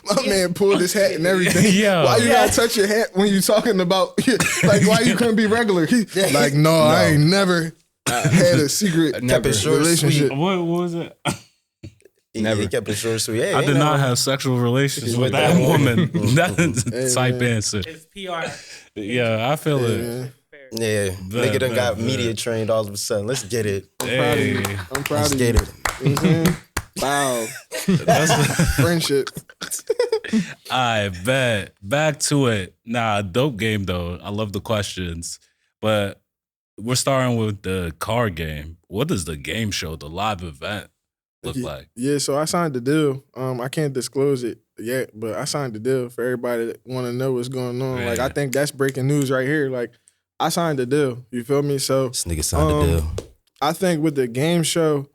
My man pulled his hat and everything. Why you gotta touch your hat when you talking about, like, why you couldn't be regular? Like, no, I ain't never had a secret relationship. What was it? Never. He kept it short, sweet. Hey, I did not have sexual relations with that woman. That's type answer. It's PR. Yeah, I feel it. Yeah, nigga done got media trained all of a sudden. Let's get it. I'm proud of you. Let's get it. Wow. That's friendship. I bet. Back to it. Nah, dope game though. I love the questions. But we're starting with the card game. What does the game show, the live event, look like? Yeah, so I signed the deal. I can't disclose it yet, but I signed the deal for everybody that want to know what's going on. Like, I think that's breaking news right here. Like, I signed the deal. You feel me? So this nigga signed the deal. I think with the game show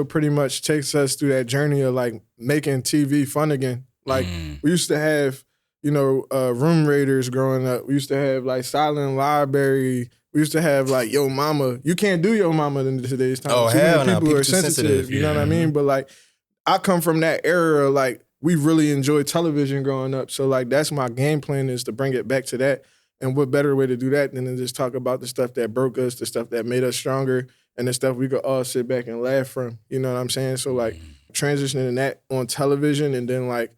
pretty much takes us through that journey of like making TV fun again. Like we used to have, room raiders growing up. We used to have like silent library. We used to have like Yo Mama. You can't do Yo Mama in today's time. Oh, hell no. People are sensitive. You know what I mean? But like, I come from that era. Like, we really enjoyed television growing up. So like, that's my game plan, is to bring it back to that. And what better way to do that than to just talk about the stuff that broke us, the stuff that made us stronger, and the stuff we could all sit back and laugh from. You know what I'm saying? So like, transitioning that on television, and then like,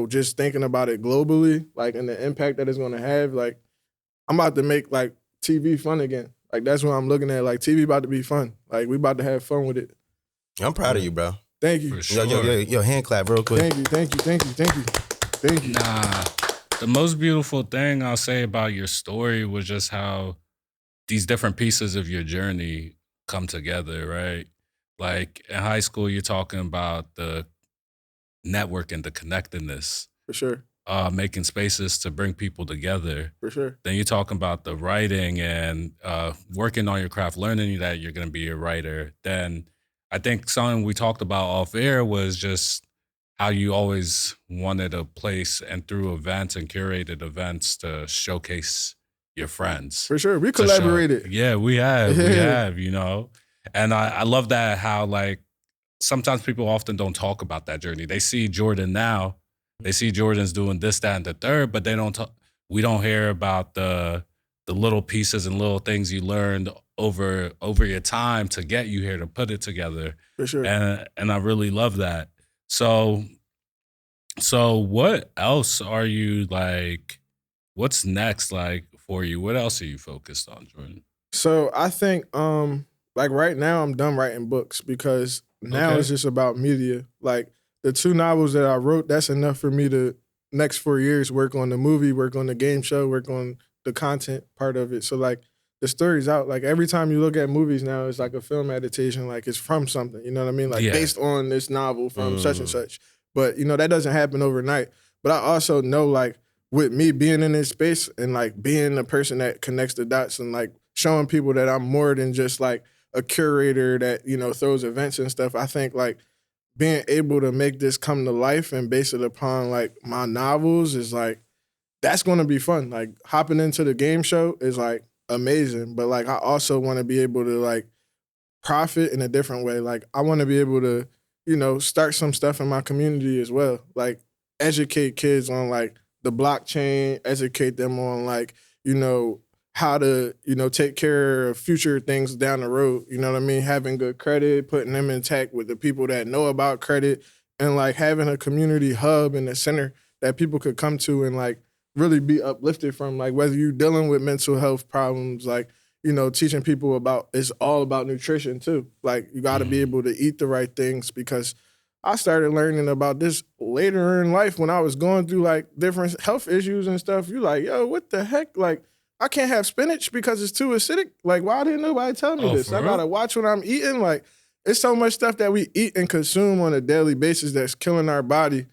just thinking about it globally, like, and the impact that it's gonna have. Like, I'm about to make like TV fun again. Like, that's what I'm looking at. Like, TV about to be fun. Like, we about to have fun with it. I'm proud of you, bro. Thank you. For sure. Yo, hand clap real quick. Thank you. Nah. The most beautiful thing I'll say about your story was just how these different pieces of your journey come together, right? Like in high school, you're talking about the network and the connectedness. For sure. Making spaces to bring people together. For sure. Then you're talking about the writing and working on your craft, learning that you're going to be a writer. Then I think something we talked about off air was just how you always wanted a place and through events and curated events to showcase your friends. For sure. We collaborated. Yeah, we have. We have, And I love that how, like, sometimes people often don't talk about that journey. They see Jordan now. They see Jordan's doing this, that, and the third, but they don't talk. We don't hear about the little pieces and little things you learned over your time to get you here, to put it together. For sure. And I really love that. So what else are you like? What's next, like, for you? What else are you focused on, Jordan? So I think, like, right now I'm done writing books, because now it's just about media. Like, the 2 novels that I wrote, that's enough for me to next 4 years work on the movie, work on the game show, work on the content part of it. So like, the story's out. Like, every time you look at movies now, it's like a film adaptation. Like, it's from something, you know what I mean? Like, based on this novel from such and such. But, that doesn't happen overnight. But I also know, like, with me being in this space and, like, being the person that connects the dots and, like, showing people that I'm more than just, like, a curator that, throws events and stuff, I think, like, being able to make this come to life and base it upon, like, my novels is, like, that's going to be fun. Like, hopping into the game show is, like, amazing. But like, I also want to be able to like profit in a different way. Like, I want to be able to, start some stuff in my community as well. Like, educate kids on like the blockchain, educate them on like, how to, take care of future things down the road. You know what I mean? Having good credit, putting them in tech with the people that know about credit, and like having a community hub in the center that people could come to and like really be uplifted from. Like, whether you're dealing with mental health problems, like, teaching people about, it's all about nutrition too. Like, you got to be able to eat the right things, because I started learning about this later in life when I was going through like different health issues and stuff. You like, yo, what the heck? Like, I can't have spinach because it's too acidic. Like, why didn't nobody tell me this? I got to watch what I'm eating. Like, it's so much stuff that we eat and consume on a daily basis that's killing our body,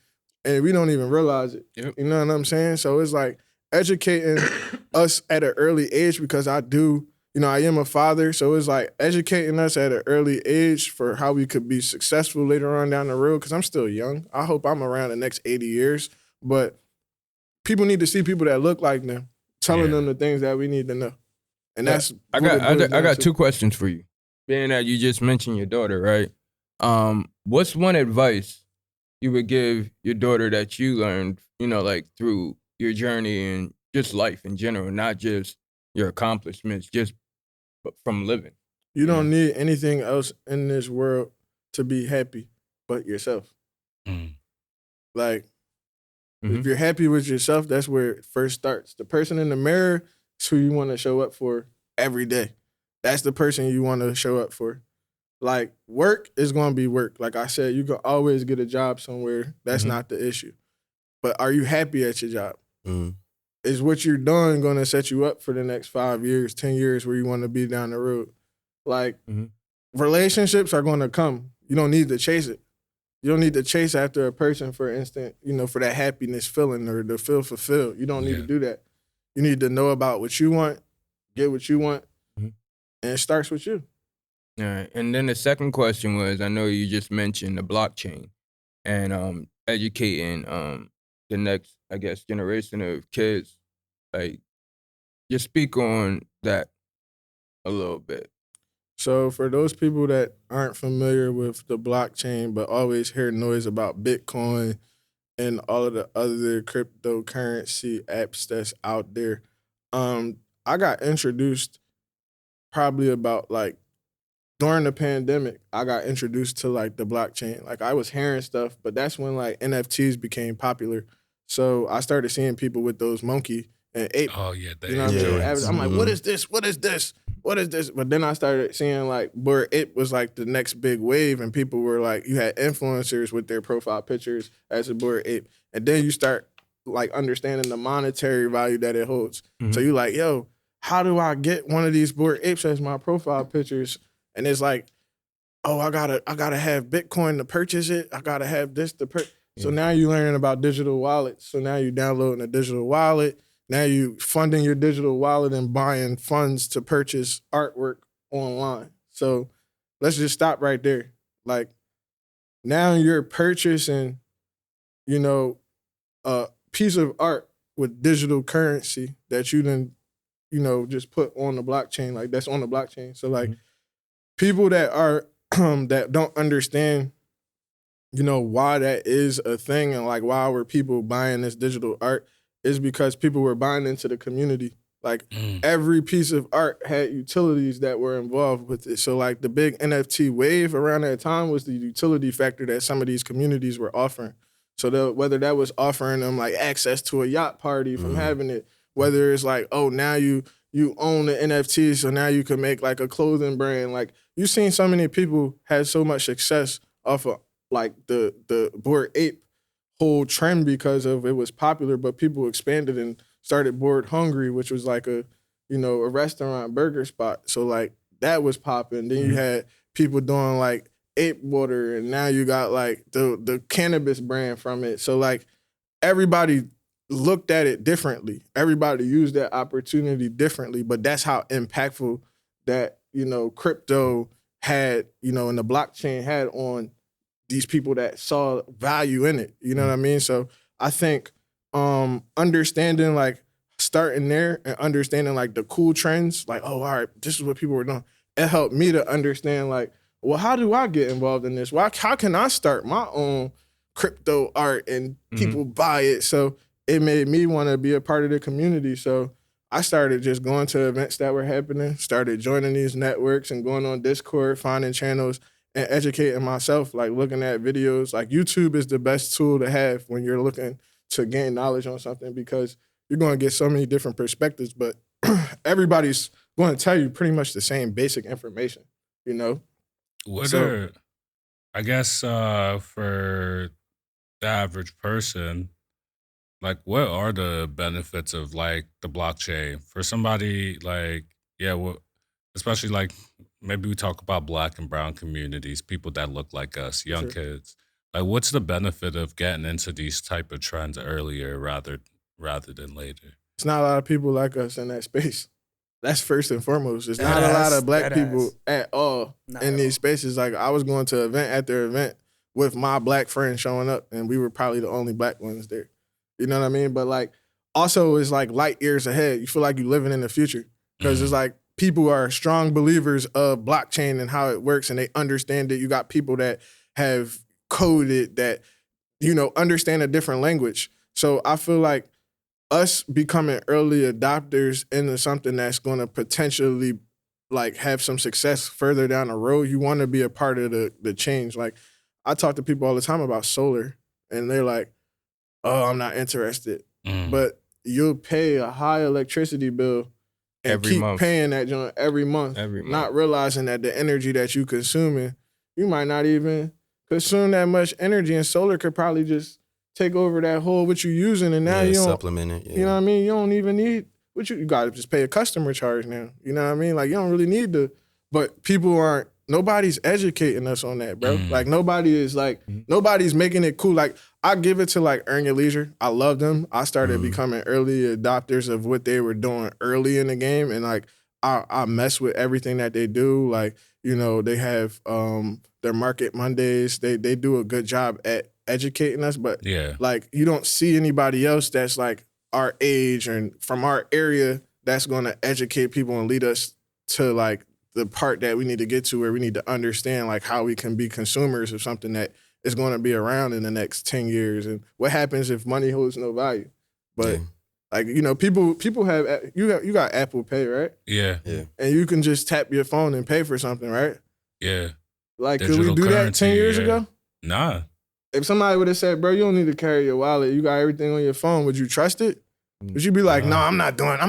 and we don't even realize it. Yep. You know what I'm saying? So it's like educating us at an early age, because I am a father. So it's like educating us at an early age for how we could be successful later on down the road, because I'm still young. I hope I'm around the next 80 years. But people need to see people that look like them, telling them the things that we need to know. And that's I got two questions for you. Being that you just mentioned your daughter, right? What's one advice you would give your daughter that you learned, like through your journey and just life in general, not just your accomplishments, just from living? You don't need anything else in this world to be happy but yourself. Like, if you're happy with yourself, that's where it first starts. The person in the mirror is who you want to show up for every day. That's the person you want to show up for. Like, work is going to be work. Like I said, you can always get a job somewhere. That's not the issue. But are you happy at your job? Is what you're doing going to set you up for the next 5 years, 10 years where you want to be down the road? Like, relationships are going to come. You don't need to chase it. You don't need to chase after a person, for instance, for that happiness feeling or to feel fulfilled. You don't need to do that. You need to know about what you want, get what you want, and it starts with you. All right. And then the second question was, I know you just mentioned the blockchain and educating the next, I guess, generation of kids. Like, just speak on that a little bit. So for those people that aren't familiar with the blockchain but always hear noise about Bitcoin and all of the other cryptocurrency apps that's out there, I got introduced probably about like during the pandemic. I got introduced to like the blockchain. Like, I was hearing stuff, but that's when like NFTs became popular. So I started seeing people with those monkey and ape. Oh yeah, You know what I'm saying? I'm like, what is this? What is this? What is this? But then I started seeing like where it was like the next big wave, and people were like, you had influencers with their profile pictures as a Bored Ape. And then you start like understanding the monetary value that it holds. So you like, yo, how do I get one of these Bored Apes as my profile pictures? And it's like, oh, I gotta have Bitcoin to purchase it. I gotta have this to purchase. So now you're learning about digital wallets. So now you're downloading a digital wallet. Now you funding your digital wallet and buying funds to purchase artwork online. So let's just stop right there. Like, now you're purchasing, a piece of art with digital currency that you then, just put on the blockchain. Like, that's on the blockchain. So like people that are that don't understand, why that is a thing and like why were people buying this digital art, is because people were buying into the community. Like, every piece of art had utilities that were involved with it. So like the big NFT wave around that time was the utility factor that some of these communities were offering. So whether that was offering them like access to a yacht party from having it, whether it's like, oh, now you own the NFT, so now you can make like a clothing brand. Like, you've seen so many people had so much success off of like the Bored Ape whole trend because of it was popular, but people expanded and started Bored Hungry, which was like a restaurant burger spot. So like that was popping. Then you had people doing like ape water, and now you got like the cannabis brand from it. So like everybody looked at it differently. Everybody used that opportunity differently, but that's how impactful that, crypto had, and the blockchain had on these people that saw value in it. You know what I mean? So I think understanding like starting there and understanding like the cool trends, like, oh, all right, this is what people were doing. It helped me to understand like, well, how do I get involved in this? How can I start my own crypto art and people buy it? So it made me want to be a part of the community. So I started just going to events that were happening, started joining these networks and going on Discord, finding channels and educating myself, like looking at videos. Like YouTube is the best tool to have when you're looking to gain knowledge on something because you're going to get so many different perspectives, but everybody's going to tell you pretty much the same basic information, you know? I guess for the average person, like, what are the benefits of like the blockchain for somebody like, especially like maybe we talk about Black and brown communities, people that look like us, young kids. Like, what's the benefit of getting into these type of trends earlier rather than later? It's not a lot of people like us in that space. That's first and foremost. There's not a lot of Black people at all in these spaces. Like, I was going to event after event with my Black friends showing up, and we were probably the only Black ones there. You know what I mean? But like, also it's like light years ahead. You feel like you're living in the future because it's like people are strong believers of blockchain and how it works, and they understand it. You got people that have coded that, you know, understand a different language. So I feel like us becoming early adopters into something that's going to potentially like have some success further down the road, you want to be a part of the change. Like, I talk to people all the time about solar, and they're like, oh, I'm not interested. But you'll pay a high electricity bill and Every month. paying that joint every month, not realizing that the energy that you consuming, you might not even consume that much energy, and solar could probably just take over that whole what you're using, and now you don't supplement it. You know what I mean? You don't even need you got to just pay a customer charge now. You know what I mean? Like, you don't really need to. But nobody's educating us on that, bro. Like, nobody is like, nobody's making it cool. Like, I give it to like Earn Your Leisure. I love them. I started becoming early adopters of what they were doing early in the game, and like I mess with everything that they do. Like, you know, they have their Market Mondays. They do a good job at educating us, but like, you don't see anybody else that's like our age and from our area that's going to educate people and lead us to like the part that we need to get to, where we need to understand like how we can be consumers of something that is going to be around in the next 10 years. And what happens if money holds no value? But like, you know, people have, you got Apple Pay, right? Yeah. And you can just tap your phone and pay for something, right? Yeah. Like, could we do that 10 years ago? Nah. If somebody would have said, bro, you don't need to carry your wallet, you got everything on your phone, would you trust it? Would you be like, no, I'm not doing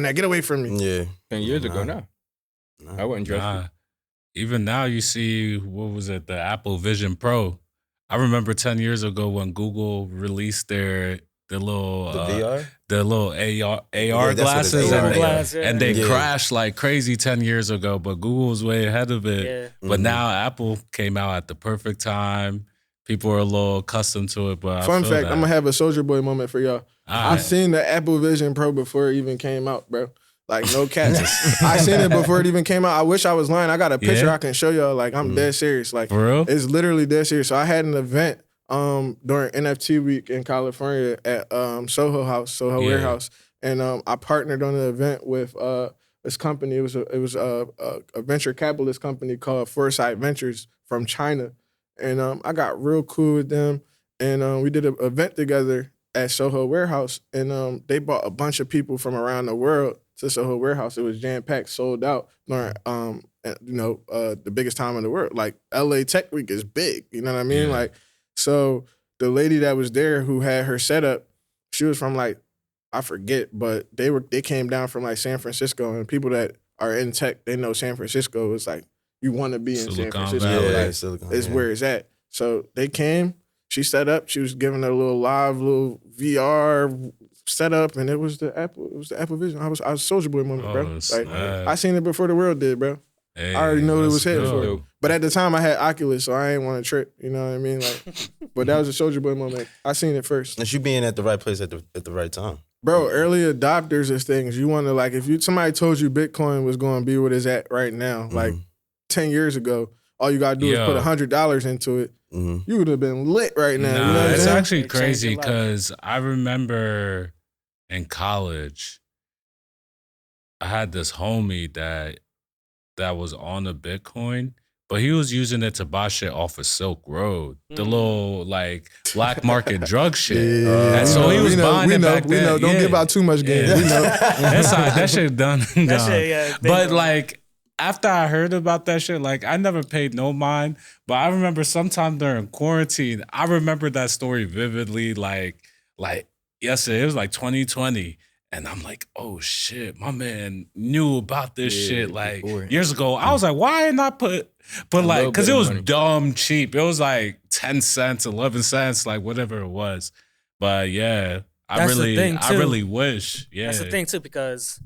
that. Get away from me. Yeah. 10 years ago, no. I wouldn't trust it. Even now, you see, what was it, the Apple Vision Pro. I remember 10 years ago when Google released the little VR? The little AR glasses, and they crashed like crazy 10 years ago, but Google was way ahead of it. Yeah. But now Apple came out at the perfect time. People are a little accustomed to it, but Fun fact, I'm gonna have a Soulja Boy moment for y'all. I seen the Apple Vision Pro before it even came out, bro. Like, no cats. I seen it before it even came out. I wish I was lying. I got a picture I can show y'all. Like, I'm dead serious. Like, for real? It's literally dead serious. So I had an event during NFT week in California at Soho Warehouse, and I partnered on an event with this company. It was a venture capitalist company called Foresight Ventures from China, and I got real cool with them, and we did an event together at Soho Warehouse, and they brought a bunch of people from around the world to Soho Warehouse. It was jam-packed, sold out during, the biggest time in the world. Like, LA Tech Week is big, you know what I mean? Like, so the lady that was there who had her setup, she was from like, I forget, but they came down from like San Francisco, and people that are in tech, they know San Francisco is like, you want to be in San Francisco. It's where it's at. So they came, she set up, she was giving her a little VR setup, and it was the Apple Vision. I was Soulja Boy moment, bro. Like, I seen it before the world did, bro. Hey, I already know it was headed for it. But at the time I had Oculus, so I ain't want to trip. You know what I mean? Like, but that was a Soulja Boy moment. I seen it first. And you being at the right place at the right time. Bro, early adopters is things. You want to, like, if somebody told you Bitcoin was going to be what it's at right now, like 10 years ago, all you got to do is put $100 into it. You would have been lit right now. You know it's actually crazy because I remember in college, I had this homie that was on a Bitcoin, but he was using it to buy shit off of Silk Road, the little like black market drug shit. Yeah, And so he was buying it back then. Don't give out too much game. Yeah. We know. That's all right. That shit done. and That gone. shit, yeah, been But gone. like after I heard about that shit, like I never paid no mind. But I remember sometime during quarantine, I remember that story vividly. Like yesterday, it was like 2020. And I'm like, oh shit, my man knew about this shit like before. years ago. I was like, why not put like, little because bit it of was money. dumb cheap. It was like 10 cents, 11 cents, like whatever it was. But yeah, I That's the thing, too. really wish. Yeah. That's the thing too, because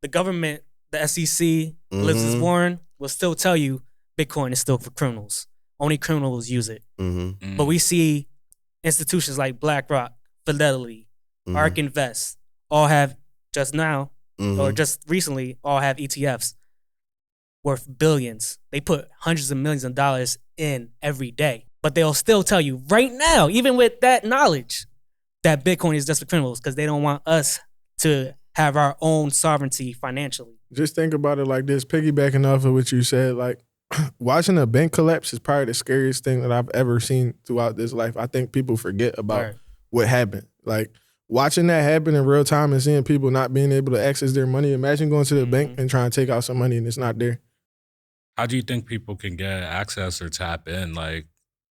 the government, the SEC, Elizabeth Warren will still tell you Bitcoin is still for criminals. Only criminals use it. Mm-hmm. But we see institutions like BlackRock, Fidelity, Ark Invest, all have just now or just recently all have ETFs worth billions. They put hundreds of millions of dollars in every day. But they'll still tell you right now, even with that knowledge, that Bitcoin is just for criminals because they don't want us to have our own sovereignty financially. Just think about it like this, piggybacking off of what you said, like watching a bank collapse is probably the scariest thing that I've ever seen throughout this life. I think people forget about what happened. Like watching that happen in real time and seeing people not being able to access their money. Imagine going to the bank and trying to take out some money and it's not there. How do you think people can get access or tap in? Like,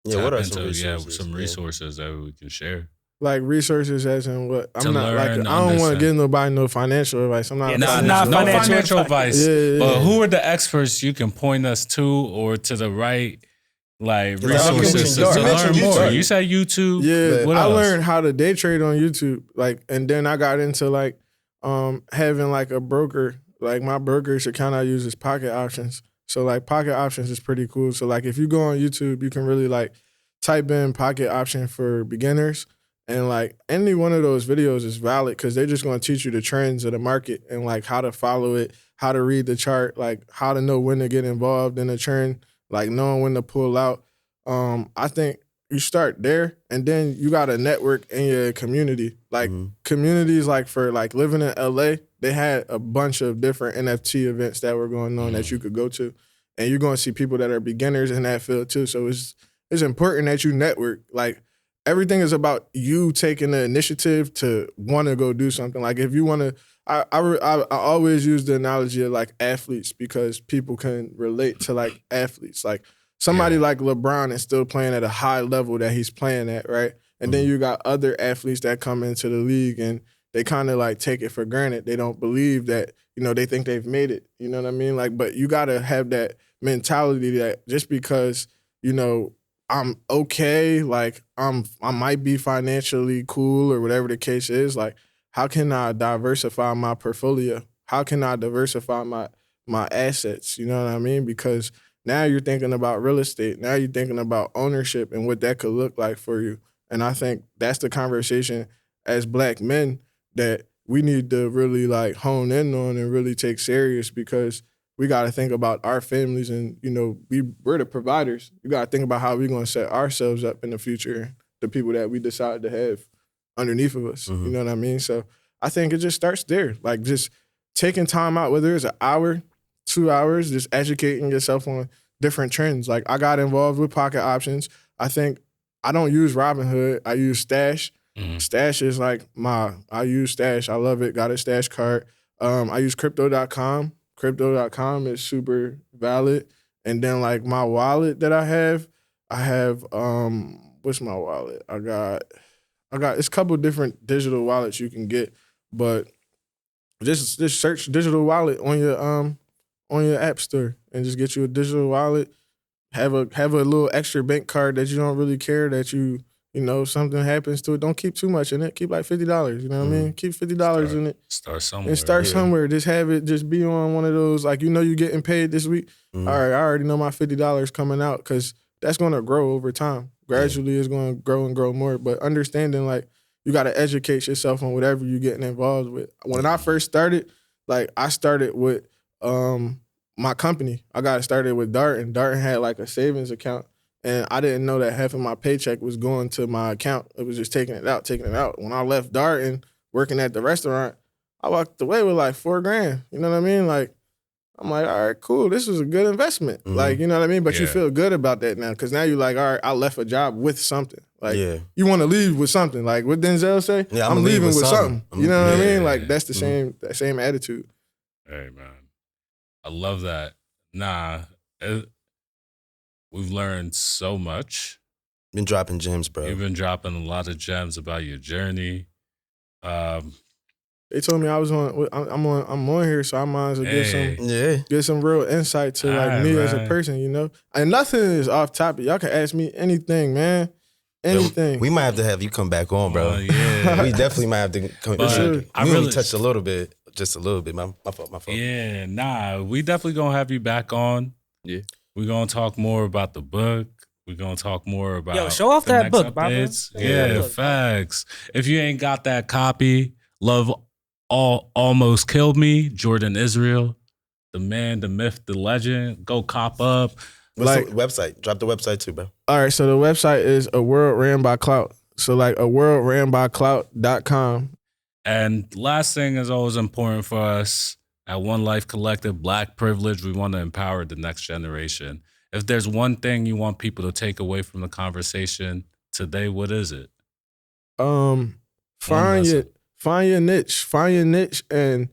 Yeah, what are into, some resources? some resources that we can share? Like resources as in what? To I'm not like learn, I don't want to understand. give nobody no financial advice. I'm not. Yeah, a this is financial not advisor. financial advice. Yeah. But who are the experts you can point us to or to the right like resources you to mentioned learn more? YouTube. You said YouTube. Yeah, What I else? learned how to day trade on YouTube. Like, and then I got into like having like a broker. Like my brokerage account I use is Pocket Options. So like Pocket Options is pretty cool. So like if you go on YouTube, you can really like type in Pocket Option for beginners. And like any one of those videos is valid because they're just going to teach you the trends of the market and like how to follow it, how to read the chart, like how to know when to get involved in the trend, like knowing when to pull out. I think you start there and then you got a network in your community. Like communities like for like living in LA, they had a bunch of different NFT events that were going on that you could go to. And you're going to see people that are beginners in that field too. So it's important that you network. Like everything is about you taking the initiative to want to go do something. Like if you want to, I always use the analogy of like athletes because people can relate to like athletes. Like somebody like LeBron is still playing at a high level that he's playing at, right? And then you got other athletes that come into the league and they kind of like take it for granted. They don't believe that, they think they've made it. You know what I mean? Like, but you got to have that mentality that just because, I'm okay, like I might be financially cool or whatever the case is, like how can I diversify my portfolio? How can I diversify my assets? You know what I mean? Because now you're thinking about real estate. Now you're thinking about ownership and what that could look like for you. And I think that's the conversation as Black men that we need to really like hone in on and really take serious because we got to think about our families and, we're the providers. You got to think about how we're going to set ourselves up in the future, the people that we decide to have underneath of us. You know what I mean? So I think it just starts there. Like just taking time out, whether it's an hour, 2 hours, just educating yourself on different trends. Like I got involved with Pocket Options. I think I don't use Robinhood. I use Stash. Stash is like I use Stash. I love it. Got a Stash card. I use Crypto.com. Crypto.com is super valid. And then like my wallet that I have what's my wallet? I got it's a couple different digital wallets you can get, but just search digital wallet on your app store and just get you a digital wallet. Have a little extra bank card that you don't really care that if something happens to it, don't keep too much in it. Keep like $50. You know what I mean? Keep $50 in it. Start somewhere. And start somewhere. Just have it. Just be on one of those. Like you're getting paid this week. All right, I already know my $50 coming out because that's going to grow over time. Gradually, it's going to grow and grow more. But understanding like you got to educate yourself on whatever you're getting involved with. When I first started, like I started with my company. I got started with Dart, and Dart had like a savings account. And I didn't know that half of my paycheck was going to my account. It was just taking it out. When I left Dart and working at the restaurant, I walked away with like $4,000. You know what I mean? Like, I'm like, all right, cool. This was a good investment. Mhm. Like, you know what I mean? But you Yeah. feel good about that now because now you're like, all right, I left a job with something. Like, Yeah. you want to leave with something. Like, what Denzel say? Yeah, I'm I'ma leave leaving with with something. something. You know what I Yeah. mean? Like, that's the Mhm. same attitude. Hey, man. I love that. We've learned so much. Been dropping gems, bro. You've been dropping a lot of gems about your journey. They told me I was I'm on here, so I might as well Hey. get some real insight to like Alright, me as a man. person, you know? And nothing is off topic. Y'all can ask me anything, man. Anything. We might have to have you come back on, bro. Yeah. We definitely might have to come. But sure. We I only really- touched a little bit, just a little bit. My fault. Yeah, nah, we definitely gonna have you back on. Yeah. We're gonna talk more about the book. We're gonna talk more about Yo, show off the that next book, Barbara. updates. Yeah, Yeah, that book. facts. If you ain't got that copy, Love Almost Killed Me, Jordan Israel, the man, the myth, the legend. Go cop up. What's Like- the website? Drop the website too, bro. All right, so the website is A World Ran by Clout. So like aworldranbyclout.com. And last thing is always important for us at One Life Collective, Black Privilege. We want to empower the next generation. If there's one thing you want people to take away from the conversation today, what is it? Find lesson. your niche and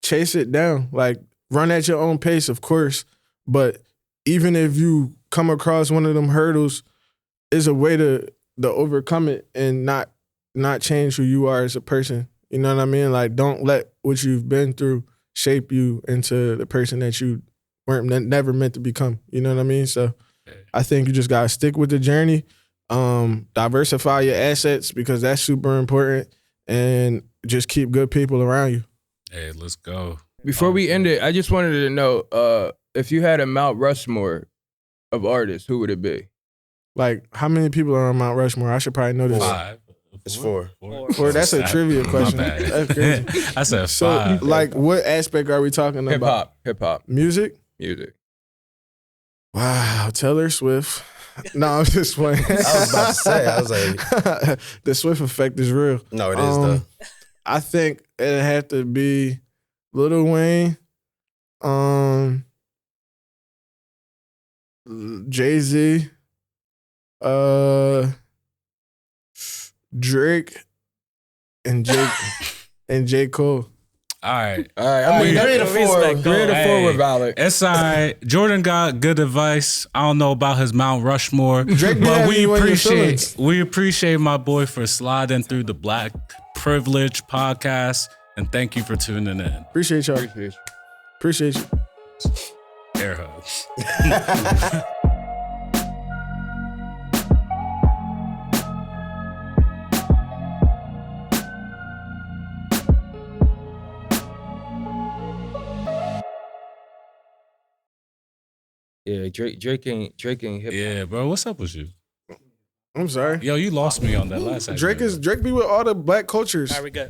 chase it down. Like run at your own pace, of course, but even if you come across one of them hurdles, is a way to overcome it and not change who you are as a person. You know what I mean? Like don't let what you've been through shape you into the person that you never meant to become. You know what I mean? So I think you just gotta stick with the journey, diversify your assets because that's super important, and just keep good people around you. Hey, let's go. Before we end it, I just wanted to know if you had a Mount Rushmore of artists, who would it be? Like, how many people are on Mount Rushmore? I should probably know this. 5. It's 4. Four, that's a trivia question. My bad. That's crazy. I said So, 5. like, what aspect are we talking Hip about? hop, Music? music. Wow, Taylor Swift. No, I'm just playing. I was about to say, I was like, the Swift effect is real. no, it is though. I think it'd have to be Lil Wayne, Jay-Z, Drake, and J. Cole. All right. All right, I mean, We- 3 to 4. respect 3 to 4 Hey. were valid. It's all right. Jordan got good advice. I don't know about his Mount Rushmore, Drake be but having we you in your feelings. appreciate my boy for sliding through the Black Privilege podcast, and thank you for tuning in. Appreciate y'all. Appreciate you. Air hugs. Yeah, Drake ain't hip. Yeah, bro. What's up with you? I'm sorry. Yo, you lost me on that last. Drake be with all the black cultures. All right, we good.